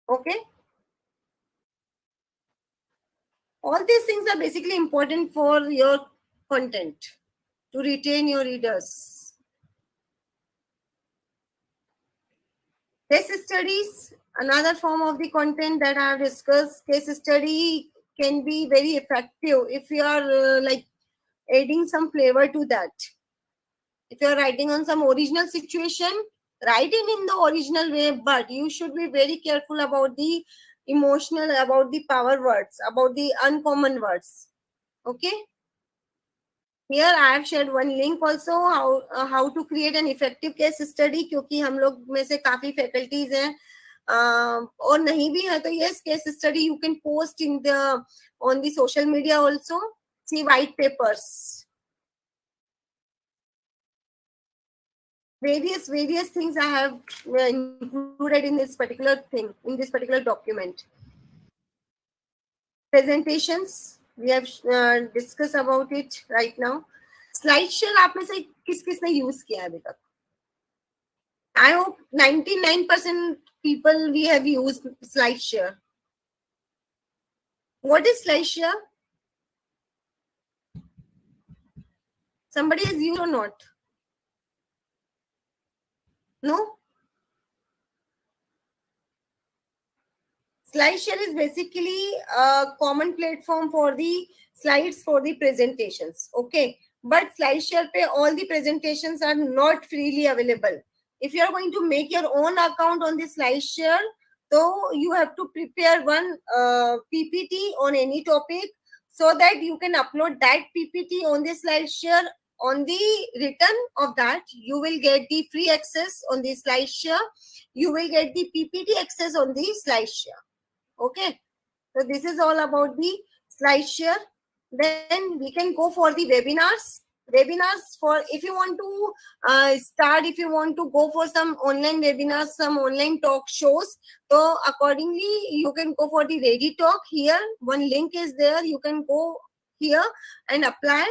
Okay. All these things are basically important for your content to retain your readers. Case studies, another form of the content that I have discussed. Case study can be very effective if you are like adding some flavor to that. If you are writing on some original situation, write it in the original way, but you should be very careful about the emotional, about the power words, about the uncommon words. Okay. Here I have shared one link also, how to create an effective case study, क्योंकि हम लोग में से काफी faculties हैं और नहीं भी है तो yes, case study you can post in the on the social media also. See, white papers, various things I have included in this particular thing, in this particular document. Presentations, we have discussed about it right now. SlideShare आप में से किसने use किया है अभी तक? I hope 99% people we have used SlideShare. What is SlideShare? Somebody has used or not? No? SlideShare is basically a common platform for the slides for the presentations. Okay. But SlideShare pe all the presentations are not freely available. If you are going to make your own account on the SlideShare, so you have to prepare one PPT on any topic so that you can upload that PPT on the SlideShare. On the return of that, you will get the free access on the SlideShare. You will get the PPT access on the SlideShare. Okay, so this is all about the SlideShare. Then we can go for the webinars. Webinars, for if you want to start, if you want to go for some online webinars, some online talk shows, so accordingly you can go for the Ready Talk. Here one link is there, you can go here and apply.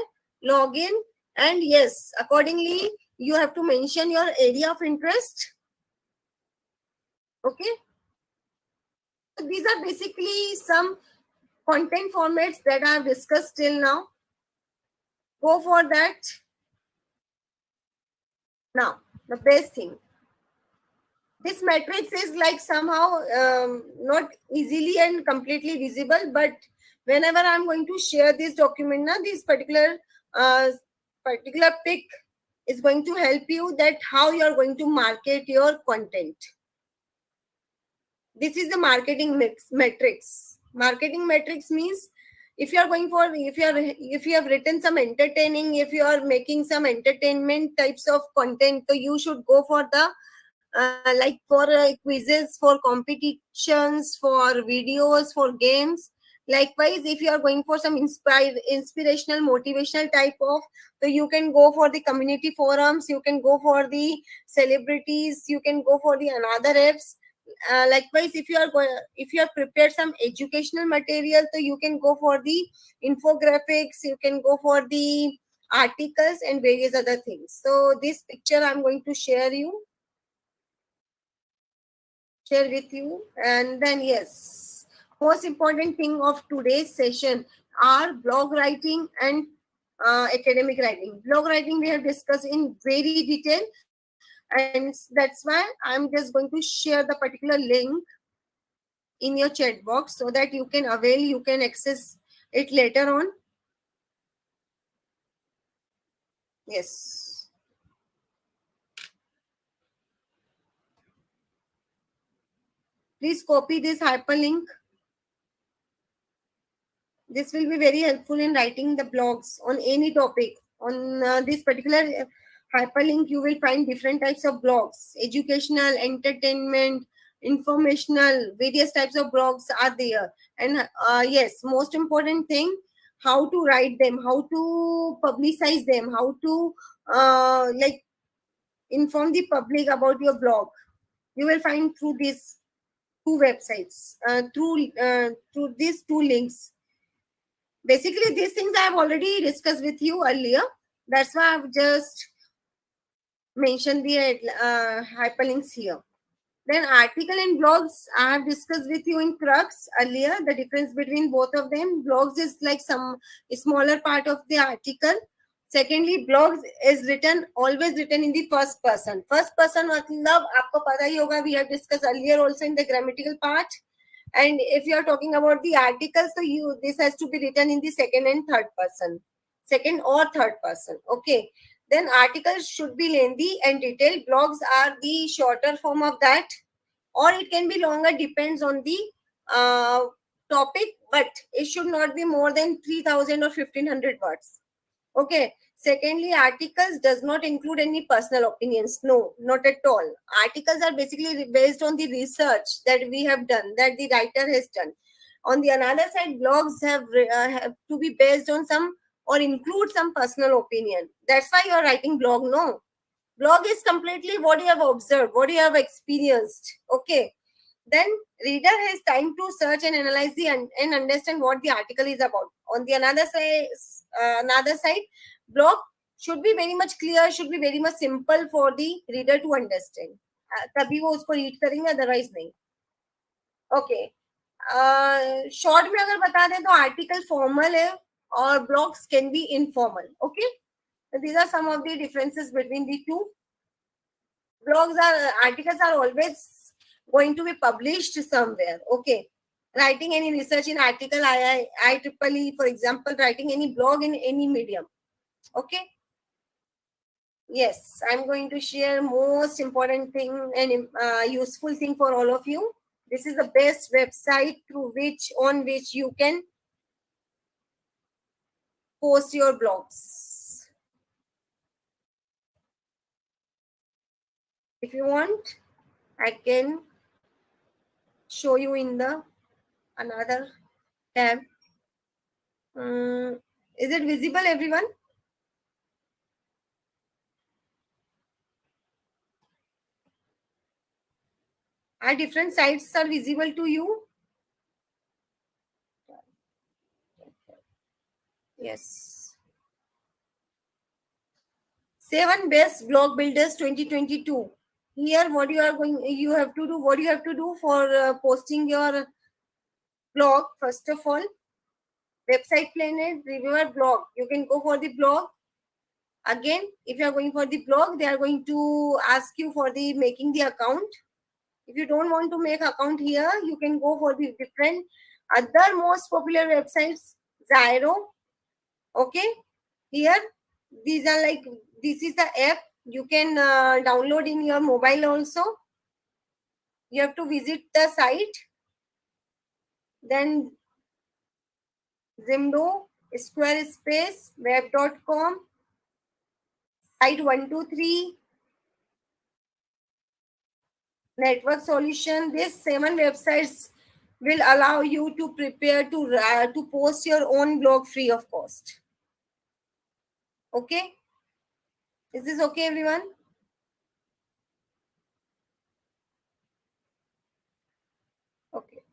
log in, and yes, accordingly you have to mention your area of interest. Okay, so these are basically some content formats that I have discussed till now. Go for that. Now the best thing, this matrix is like somehow not easily and completely visible, but whenever I'm going to share this document now, this uh, particular pic is going to help you that how you're going to market your content. This is the marketing metrics. Marketing metrics means if you are going for, if you have written some entertaining, if you are making some entertainment types of content, so you should go for the like for quizzes, for competitions, for videos, for games. Likewise, if you are going for some inspirational, motivational type of, so you can go for the community forums, you can go for the celebrities, you can go for the another apps. Likewise, if you have prepared some educational material, so you can go for the infographics, you can go for the articles and various other things. So this picture I'm going to share with you, and then yes, most important thing of today's session are blog writing and academic writing. Blog writing we have discussed in very detail, and that's why I'm just going to share the particular link in your chat box so that you can avail, you can access it later on. Yes, please copy this hyperlink. This will be very helpful in writing the blogs on any topic. On this particular hyperlink, you will find different types of blogs: educational, entertainment, informational, various types of blogs are there. And yes, most important thing, how to write them, how to publicize them, how to like inform the public about your blog. You will find through these two websites, through these two links. Basically, these things I have already discussed with you earlier. That's why I've just mentioned the hyperlinks here. Then article and blogs, I have discussed with you in Crux earlier, the difference between both of them. Blogs is like some smaller part of the article. Secondly, blogs is always written in the first person. First person matlab aapko pata hi hoga, we have discussed earlier also in the grammatical part. And if you are talking about the articles, so this has to be written in the second and third person, second or third person. Okay. Then articles should be lengthy and detailed. Blogs are the shorter form of that, or it can be longer, depends on the topic, but it should not be more than 3000 or 1500 words. Okay. Secondly, articles does not include any personal opinions. No, not at all. Articles are basically based on the research that we have done, that the writer has done. On the another side, blogs have to be based on some or include some personal opinion. That's why you are writing blog. No, blog is completely what you have observed, what you have experienced. Okay. Then reader has time to search and analyze and understand what the article is about. On the another side, blog should be very much clear, should be very much simple for the reader to understand. तभी वो उसको read करेंगे, otherwise नहीं. Okay. Short में अगर बता दें तो आर्टिकल फॉर्मल है और blogs can be informal. Okay, these are some of the differences between the two. Articles are always going to be published somewhere. Okay, writing any research in article, IEEE, for example, writing any blog in any medium. Okay. Yes, I'm going to share most important thing and useful thing for all of you. This is the best website on which you can post your blogs. If you want, I can show you in the another tab. Is it visible, everyone? Are different sites are visible to you? Yes. 7 best blog builders 2022. Here, what you have to do for posting your blog. First of all, website planet, reviewer, blog. You can go for the blog. Again, if you are going for the blog, they are going to ask you for the making the account. If you don't want to make account here, you can go for the different other most popular websites. Zyro. Okay, here these are like, this is the app you can download in your mobile also. You have to visit the site, then Zimdo, Squarespace, web.com, site 123, network solution. These 7 websites will allow you to prepare to post your own blog free of cost. Okay, is this okay, everyone? Okay.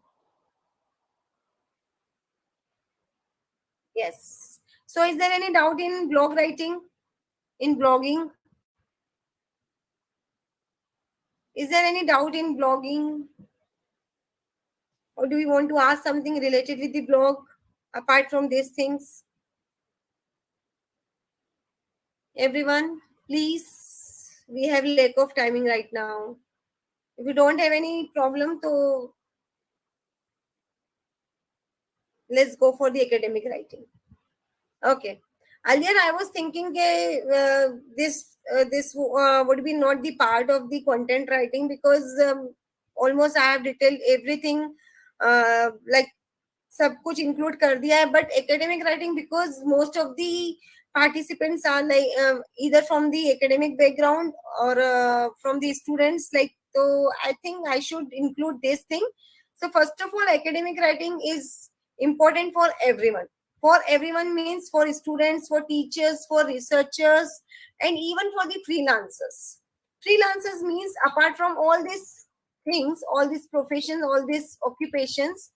Yes. So is there any doubt in blog writing, in blogging? Is there any doubt in blogging? Or do you want to ask something related with the blog apart from these things? Everyone, please. We have lack of timing right now. If you don't have any problem, so let's go for the academic writing. Okay. Earlier, I was thinking this would be not the part of the content writing, because almost I have detailed everything, like सब कुछ include कर दिया है. But academic writing, because most of the participants are like either from the academic background or from the students, like, so I think I should include this thing. So first of all, academic writing is important for everyone. For everyone means for students, for teachers, for researchers, and even for the freelancers. Freelancers means apart from all these things, all these professions, all these occupations,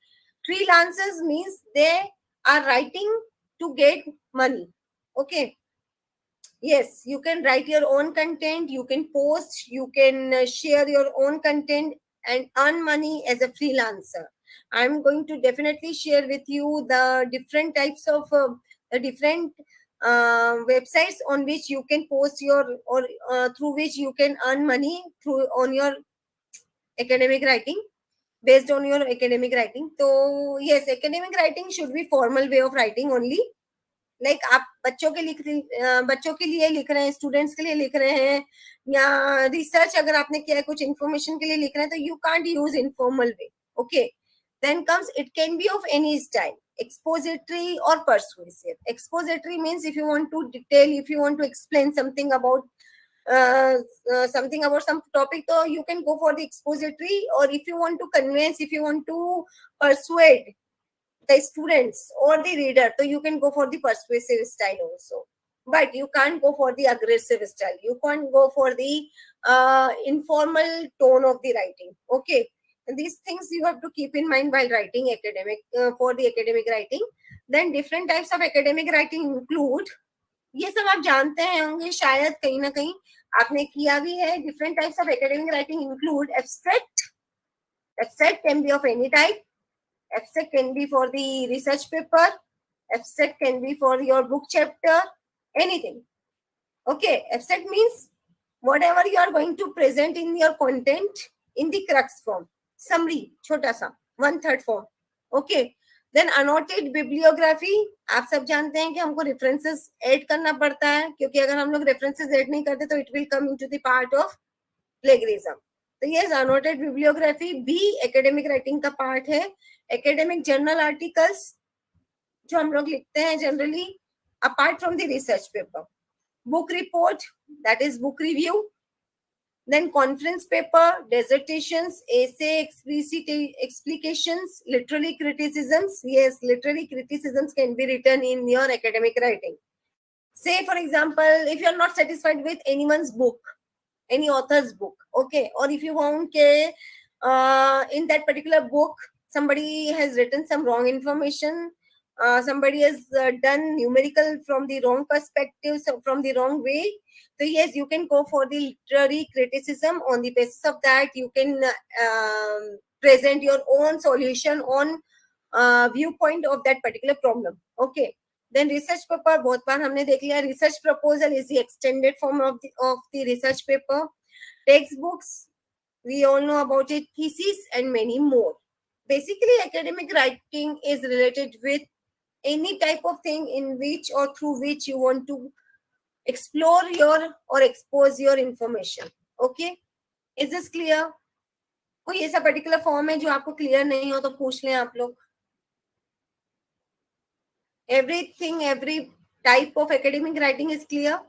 freelancers means they are writing to get money. Okay. Yes, you can write your own content, you can post, you can share your own content and earn money as a freelancer. I'm going to definitely share with you the different types of different websites on which you can post your, or through which you can earn money through on your academic writing, based on your academic writing. So yes, academic writing should be formal way of writing only. Like आप बच्चों के लिए लिख रहे हैं, students के लिए लिख रहे हैं, या रिसर्च अगर आपने किया है, कुछ इंफॉर्मेशन के लिए लिख रहे हैं, तो you can't use informal way. Okay, then comes, it can be of any style, expository or persuasive. Expository means if you want to detail, if you want to explain something about some topic, so you can go for the expository. Or if you want to convince, if you want to persuade the students or the reader, so you can go for the persuasive style also. But you can't go for the aggressive style. You can't go for the informal tone of the writing. Okay, and these things you have to keep in mind while writing academic, for the academic writing. Then different types of academic writing include, ये सब आप जानते हैं होंगे शायद, कहीं ना कहीं आपने किया भी है. Different types of academic writing include abstract. Abstract can be of any type. Abstract can be for the research paper. Abstract can be for your book chapter, anything. Okay, abstract means whatever you are going to present in your content in the crux form, summary, छोटा सा 1/3 form. Okay, then annotated bibliography. आप सब जानते हैं कि हमको references add करना पड़ता है, क्योंकि अगर हम लोग references ऐड नहीं करते तो it will come into the part of plagiarism. तो ये annotated bibliography भी academic writing का part है. Academic journal articles जो हम लोग लिखते हैं generally apart from the research paper. Book report, that is book review. Then conference paper, dissertations, essay, explicit explications, literary criticisms. Yes, literary criticisms can be written in your academic writing. Say, for example, if you are not satisfied with anyone's book, any author's book, okay, or if you found in that particular book somebody has written some wrong information, somebody has done numerical from the wrong perspective, so from the wrong way. So yes, you can go for the literary criticism. On the basis of that, you can present your own solution on viewpoint of that particular problem. Okay. Then research paper, बहुत बार हमने देख लिया. Research proposal is the extended form of the research paper. Textbooks, we all know about it. Thesis and many more. Basically, academic writing is related with any type of thing in which or through which you want to explore your or expose your information. Okay, is this clear? कोई ऐसा particular form है जो आपको clear नहीं हो तो पूछ लें आप लोग. Everything, every type of academic writing is clear.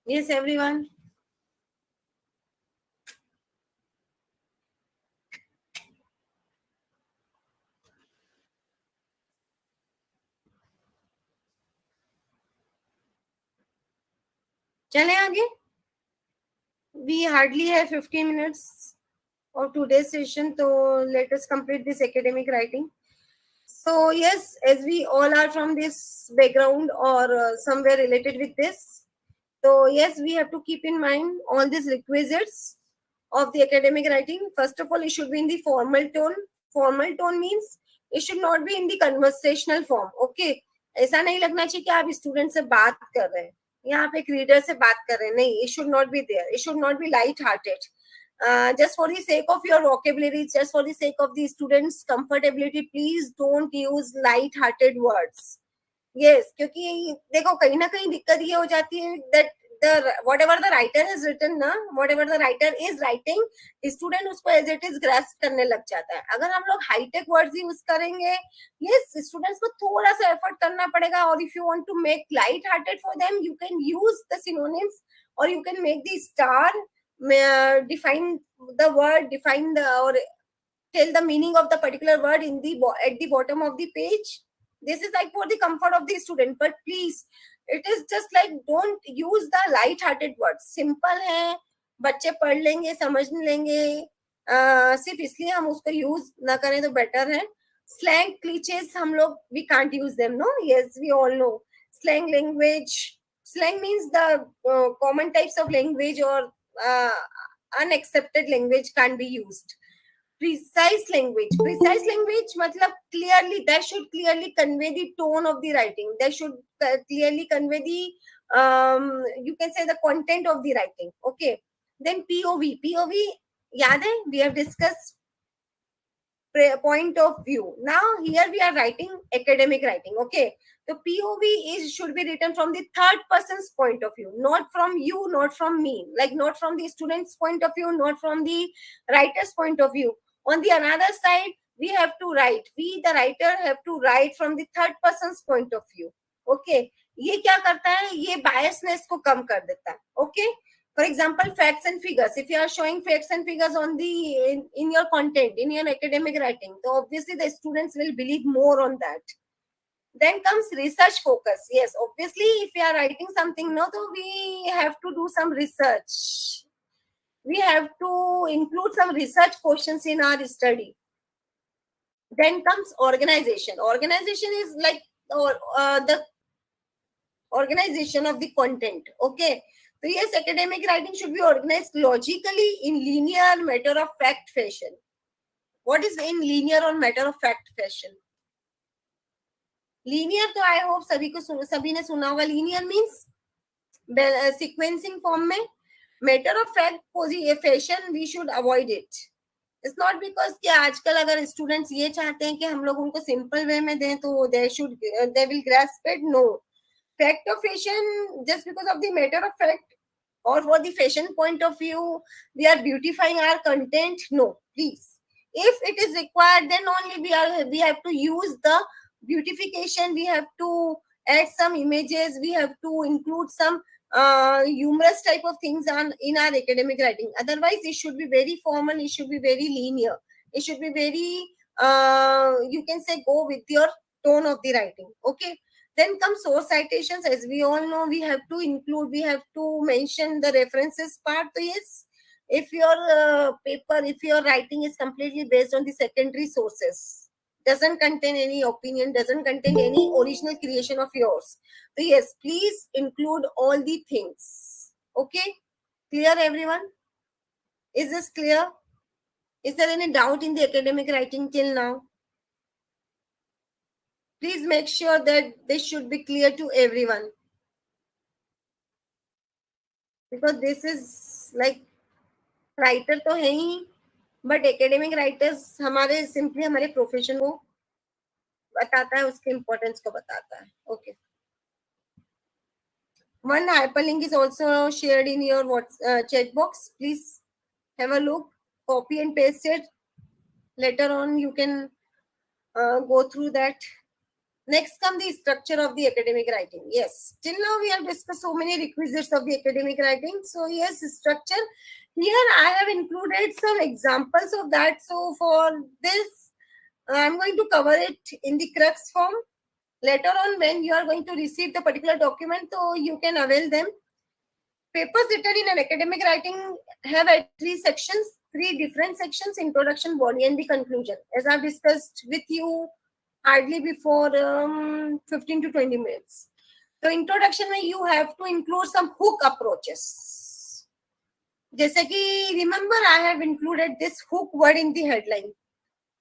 Yes, everyone. चलें आगे. We hardly have 15 minutes of today's session, so let us complete this academic writing. So yes, as we all are from this background or somewhere related with this, so yes, we have to keep in mind all these requisites of the academic writing. First of all, it should be in the formal tone. Formal tone means it should not be in the conversational form. Okay, ऐसा नहीं लगना चाहिए कि आप student से बात कर रहे हैं या आप एक रीडर से बात कर रहे हैं. नहीं, it should not be there. It should not be light-hearted. Just for the sake of your vocabulary, just for the sake of the students' comfortability, please don't use light-hearted words. Yes, क्योंकि देखो कहीं ना कहीं दिक्कत ये हो जाती है that whatever the writer has written ना, whatever the writer is writing, student उसको as it is grasp करने लग जाता है. अगर हम लोग high-tech words use करेंगे, yes, students को थोड़ा सा effort करना पड़ेगा. और if you want to make light-hearted for them, you can use the synonyms or you can make the star, define the word, define the or tell the meaning of the particular word in the at the bottom of the page. This is like for the comfort of the student, but please, it is just like don't use the light-hearted words. Simple है, बच्चे पढ़ लेंगे, समझ लेंगे. सिर्फ इसलिए हम उसको use ना करें तो better है. Slang cliches हम लोग we can't use them, no? Yes, we all know. Slang language. Slang means the common types of language or unaccepted language can't be used. Precise language मतलब clearly, that should clearly convey the tone of the writing. That should clearly convey the you can say the content of the writing. Okay, then POV याद है, we have discussed point of view. Now here we are writing academic writing. Okay, the POV should be written from the third person's point of view, not from you, not from me, like not from the student's point of view, not from the writer's point of view. On the another side, we have to write, we the writer have to write from the third person's point of view. Okay, ये क्या करता है, ये biasness को कम कर देता है. Okay, for example, facts and figures. If you are showing facts and figures on the in your content, in your academic writing, so obviously the students will believe more on that. Then comes research focus. Yes, obviously, if we are writing something, no, so we have to do some research. We have to include some research questions in our study. Then comes organization. Organization is like the organization of the content. Okay. So yes, academic writing should be organized logically in linear, matter-of-fact fashion. What is in linear or matter-of-fact fashion? Linear, तो I hope सभी ने सुना होगा. Linear means sequencing form में. Matter-of-fact fashion, we should avoid it. It's not because कि आजकल अगर students ये चाहते हैं कि हम लोग उनको simple way में दें तो they will grasp it. No. Fact of fashion, just because of the matter of fact or for the fashion point of view, we are beautifying our content. No, please. If it is required, then only we have to use the beautification. We have to add some images. We have to include some humorous type of things in our academic writing. Otherwise, it should be very formal. It should be very linear. It should be very, you can say, go with your tone of the writing. Okay. Then come source citations. As we all know, we have to include, we have to mention the references part. So yes, if your paper, if your writing is completely based on the secondary sources, doesn't contain any opinion, doesn't contain any original creation of yours, so yes, please include all the things. Okay, clear everyone? Is this clear? Is there any doubt in the academic writing till now? Please make sure that this should be clear to everyone, because this is like, writer तो है ही, but academic writers हमारे simply हमारे profession को बताता है, उसके importance को बताता है. Okay, one hyperlink is also shared in your chat box. Please have a look, copy and paste it. Later on you can go through that. Next come the structure of the academic writing. Yes, till now we have discussed so many requisites of the academic writing. So yes, structure. Here I have included some examples of that. So for this, I'm going to cover it in the crux form. Later on, when you are going to receive the particular document, so you can avail them. Papers written in an academic writing have at 3 sections, 3 different sections: introduction, body, and the conclusion. As I've discussed with you hardly before 15 to 20 minutes. So introduction में you have to include some hook approaches. जैसे कि remember I have included this hook word in the headline.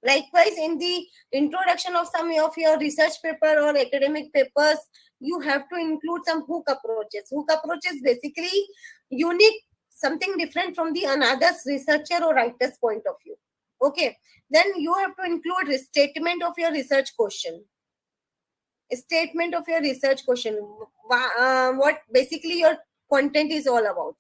Likewise, in the introduction of some of your research paper or academic papers, you have to include some hook approaches. Hook approaches basically unique, something different from the another researcher or writer's point of view. Okay, then you have to include a statement of your research question. A statement of your research question. What basically your content is all about.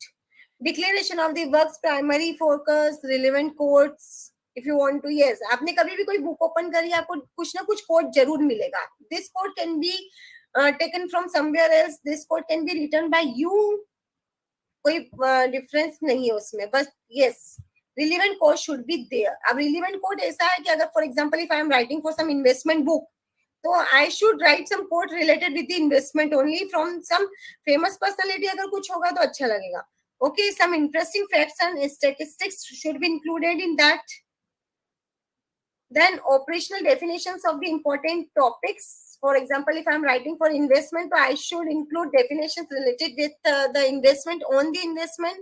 Declaration of the work's primary focus, relevant quotes. If you want to, yes, आपने कभी भी कोई book open करी, आपको कुछ ना कुछ quote जरूर मिलेगा. This quote can be taken from somewhere else. This quote can be written by you. कोई difference नहीं है उसमें. बस yes, relevant quote should be there. अब relevant quote ऐसा है कि अगर for example if I am writing for some investment book, so I should write some quote related with the investment only from some famous personality. अगर कुछ होगा तो अच्छा लगेगा. Okay, some interesting facts and statistics should be included in that. Then operational definitions of the important topics. For example, if I'm writing for investment, I should include definitions related with the investment, on the investment,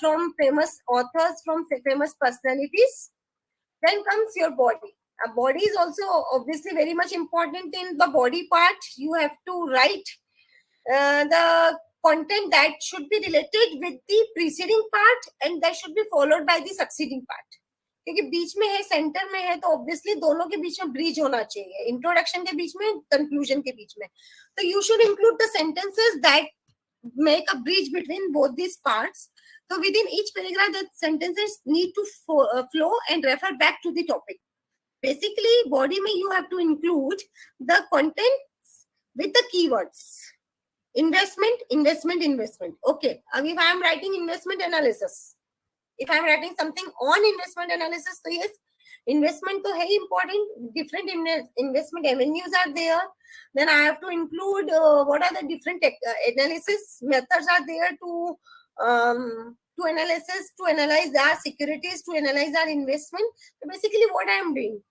from famous authors, from famous personalities. Then comes your body. A body is also obviously very much important. In the body part, you have to write the content that should be related with the preceding part, and that should be followed by the succeeding part. क्योंकि बीच में है, centre में है, तो obviously दोनों के बीच में bridge होना चाहिए. इंट्रोडक्शन के बीच में, कंक्लूजन के बीच में. तो you should include the sentences that make a bridge between both these parts. So within each paragraph, the sentences need to flow and refer back to the topic. Basically, body mein you have to include the contents with the keywords. Investment, investment, investment. Okay, if I am writing investment analysis, if I am writing something on investment analysis, so yes, investment to hai important. Different investment avenues are there. Then I have to include what are the different analysis methods are there to analyze our securities, to analyze our investment. So basically, what I am doing,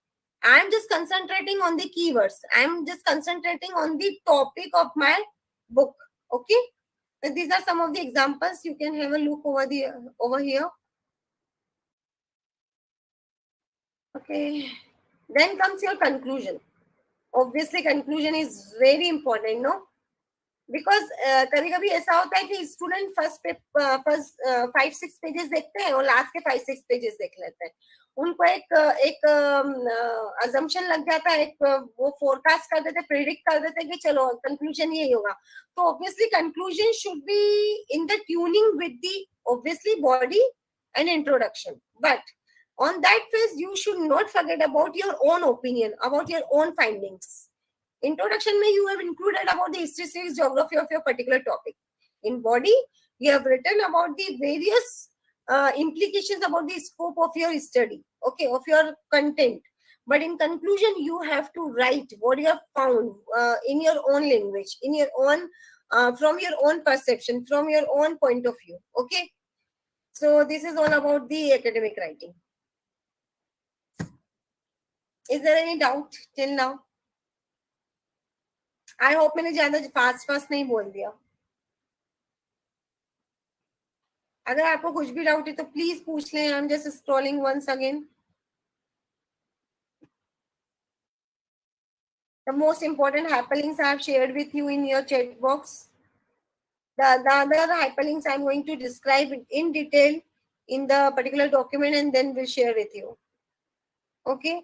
I am just concentrating on the keywords. I am just concentrating on the topic of my book. Okay, so these are some of the examples. You can have a look over here. Okay, then comes your conclusion. Obviously, conclusion is very important, no? Because कभी-कभी ऐसा होता है कि student first 5-6 pages देखते हैं और last के 5-6 pages देख लेते हैं. उनको एक assumption लग जाता है, एक वो फोरकास्ट कर देते, प्रेडिक्ट कर देते कि चलो कंक्लूजन यही होगा. तो obviously conclusion should be in the tuning with the obviously body and introduction. But on that phase, you should not forget about your own opinion, about your own findings. Introduction mein you have included about the history, civics, geography of your particular topic. In body, you have written about the various implications about the scope of your study, okay, of your content. But in conclusion, you have to write what you have found in your own language, in your own, from your own perception, from your own point of view, okay. So this is all about the academic writing. Is there any doubt till now? I hope मैंने ज्यादा fast नहीं बोल दिया. अगर आपको कुछ भी doubt है तो प्लीज पूछ लें. I am just scrolling once again. The most important hyperlinks I have shared with you in your chat box. The other hyperlinks I'm going to describe in detail in the particular document and then we'll share with you. Okay.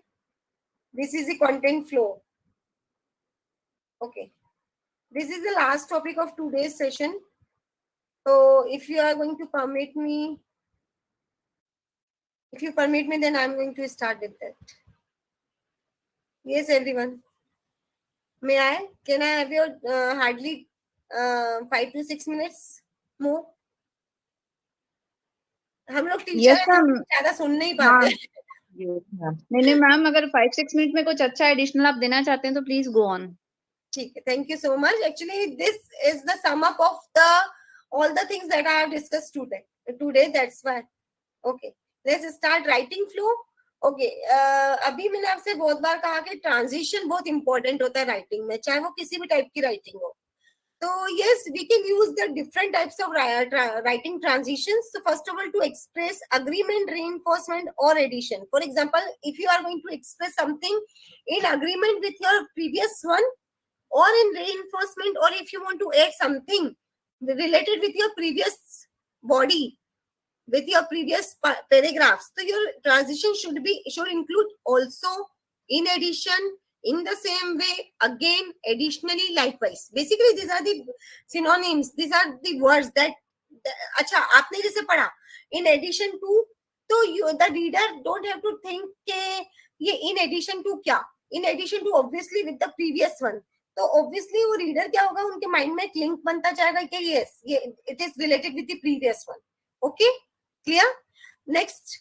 This is the content flow. Okay. This is the last topic of today's session. So if you are going to permit me, then I'm going to start with that. Yes, everyone. May I? Can I have your hardly 5 to 6 minutes more? हम लोग teacher Yes, हैं, हम ma'am. ज्यादा सुन नहीं पाते. नहीं ma'am, अगर 5-6 minute में कुछ अच्छा एडिशनल आप देना चाहते हैं तो प्लीज गो ऑन. ठीक है, thank you so much. Actually, this is the sum up of the all the things that I have discussed today. That's why. Okay, let's start writing flow. Okay, अभी मैंने आपसे बहुत बार कहा कि transition बहुत important होता है राइटिंग में, चाहे वो किसी भी टाइप की राइटिंग हो. So yes, we can use the different types of writing transitions. So first of all, to express agreement, reinforcement, or addition. For example, if you are going to express something in agreement with your previous one, or in reinforcement, or if you want to add something related with your previous body, with your previous paragraphs, so your transition should include also, in addition, in the same way, again, additionally, likewise. Basically these are the synonyms, these are the words that अच्छा आपने जैसे पढ़ा in addition to, तो the reader don't have to think के ये in addition to क्या, in addition to obviously with the previous one. तो obviously वो रीडर क्या होगा, उनके माइंड में एक लिंक बनता जाएगा कि यस ये it is related with the previous one. Okay, clear? Next,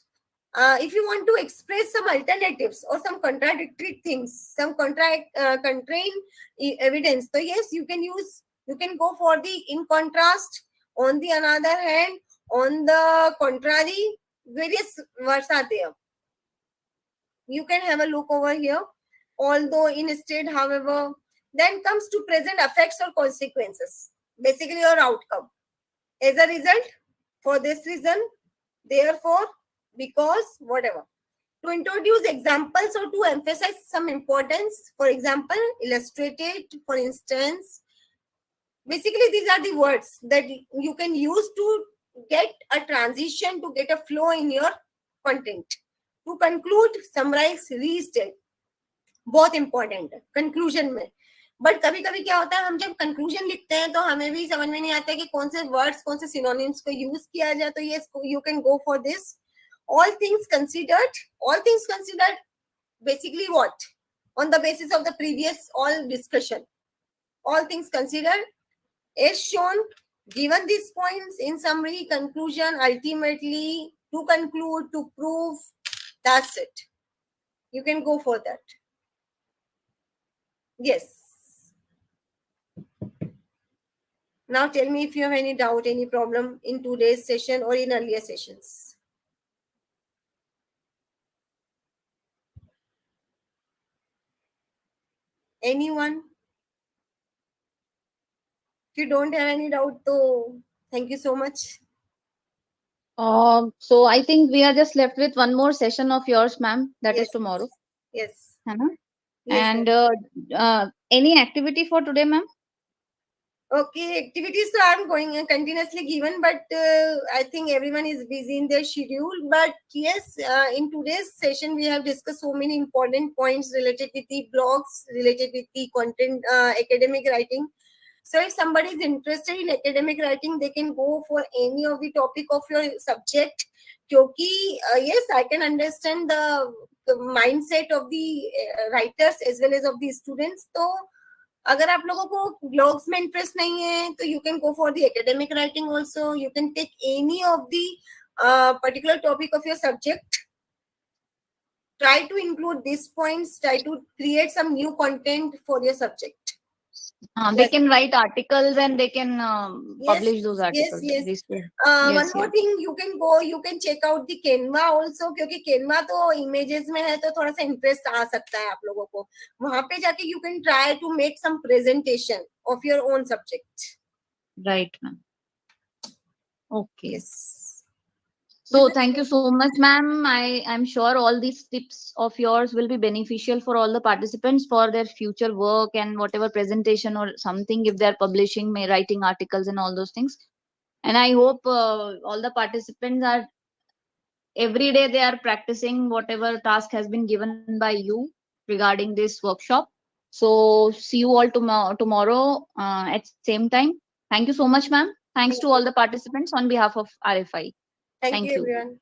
if you want to express some alternatives or some contradictory things, some contrarian evidence, so yes, you can go for the in contrast. On the another hand, on the contrary, various words are there. You can have a look over here. Although, instead, however. Then comes to present effects or consequences. Basically, your outcome. As a result, for this reason, therefore, because, whatever. To introduce examples or to emphasize some importance, for example, illustrated, for instance. Basically, these are the words that you can use to get a transition, to get a flow in your content. To conclude, summarize, restate. बहुत important है conclusion में. But कभी कभी क्या होता है, हम जब कंक्लूजन लिखते हैं तो हमें भी समझ में नहीं आता है कि कौन से वर्ड्स, कौन से सिनोनिम्स को यूज किया जाए. तो yes, you can go for this. All things considered basically what, on the basis of the previous all discussion. All things considered as shown, given these points in summary, conclusion, ultimately, to conclude, to prove, that's it. You can go for that. Yes. Now tell me if you have any doubt, any problem in today's session or in earlier sessions. Anyone? If you don't have any doubt, so thank you so much. So I think we are just left with one more session of yours, ma'am. That is tomorrow. Yes. Yes, and any activity for today, ma'am? Okay, activities so I'm going continuously given, but I think everyone is busy in their schedule. But yes, in today's session, we have discussed so many important points related with the blogs, related with the content, academic writing. So if somebody is interested in academic writing, they can go for any of the topic of your subject. Because yes, I can understand the mindset of the writers as well as of the students. So अगर आप लोगों को blogs में interest नहीं है तो you can go for the academic writing also. You can take any of the particular topic of your subject. Try to include these points. Try to create some new content for your subject. They Yes. can write articles and they can Yes, publish those yes, articles. yes. This way. One Yes, more yes. thing, you can check out the Canva also, क्योंकि Canva तो images में है तो थोड़ा सा interest आ सकता है आप लोगों को. वहाँ पे जाके you can try to make some presentation of your own subject. Right, ma'am. Okay. Yes. So thank you so much, ma'am. I'm sure all these tips of yours will be beneficial for all the participants for their future work and whatever presentation or something if they're publishing, may writing articles and all those things. And I hope all the participants are every day they are practicing whatever task has been given by you regarding this workshop. So see you all tomorrow at same time. Thank you so much, ma'am. Thanks Thank to you. all the participants on behalf of RFI. Thank Thank you, you. everyone.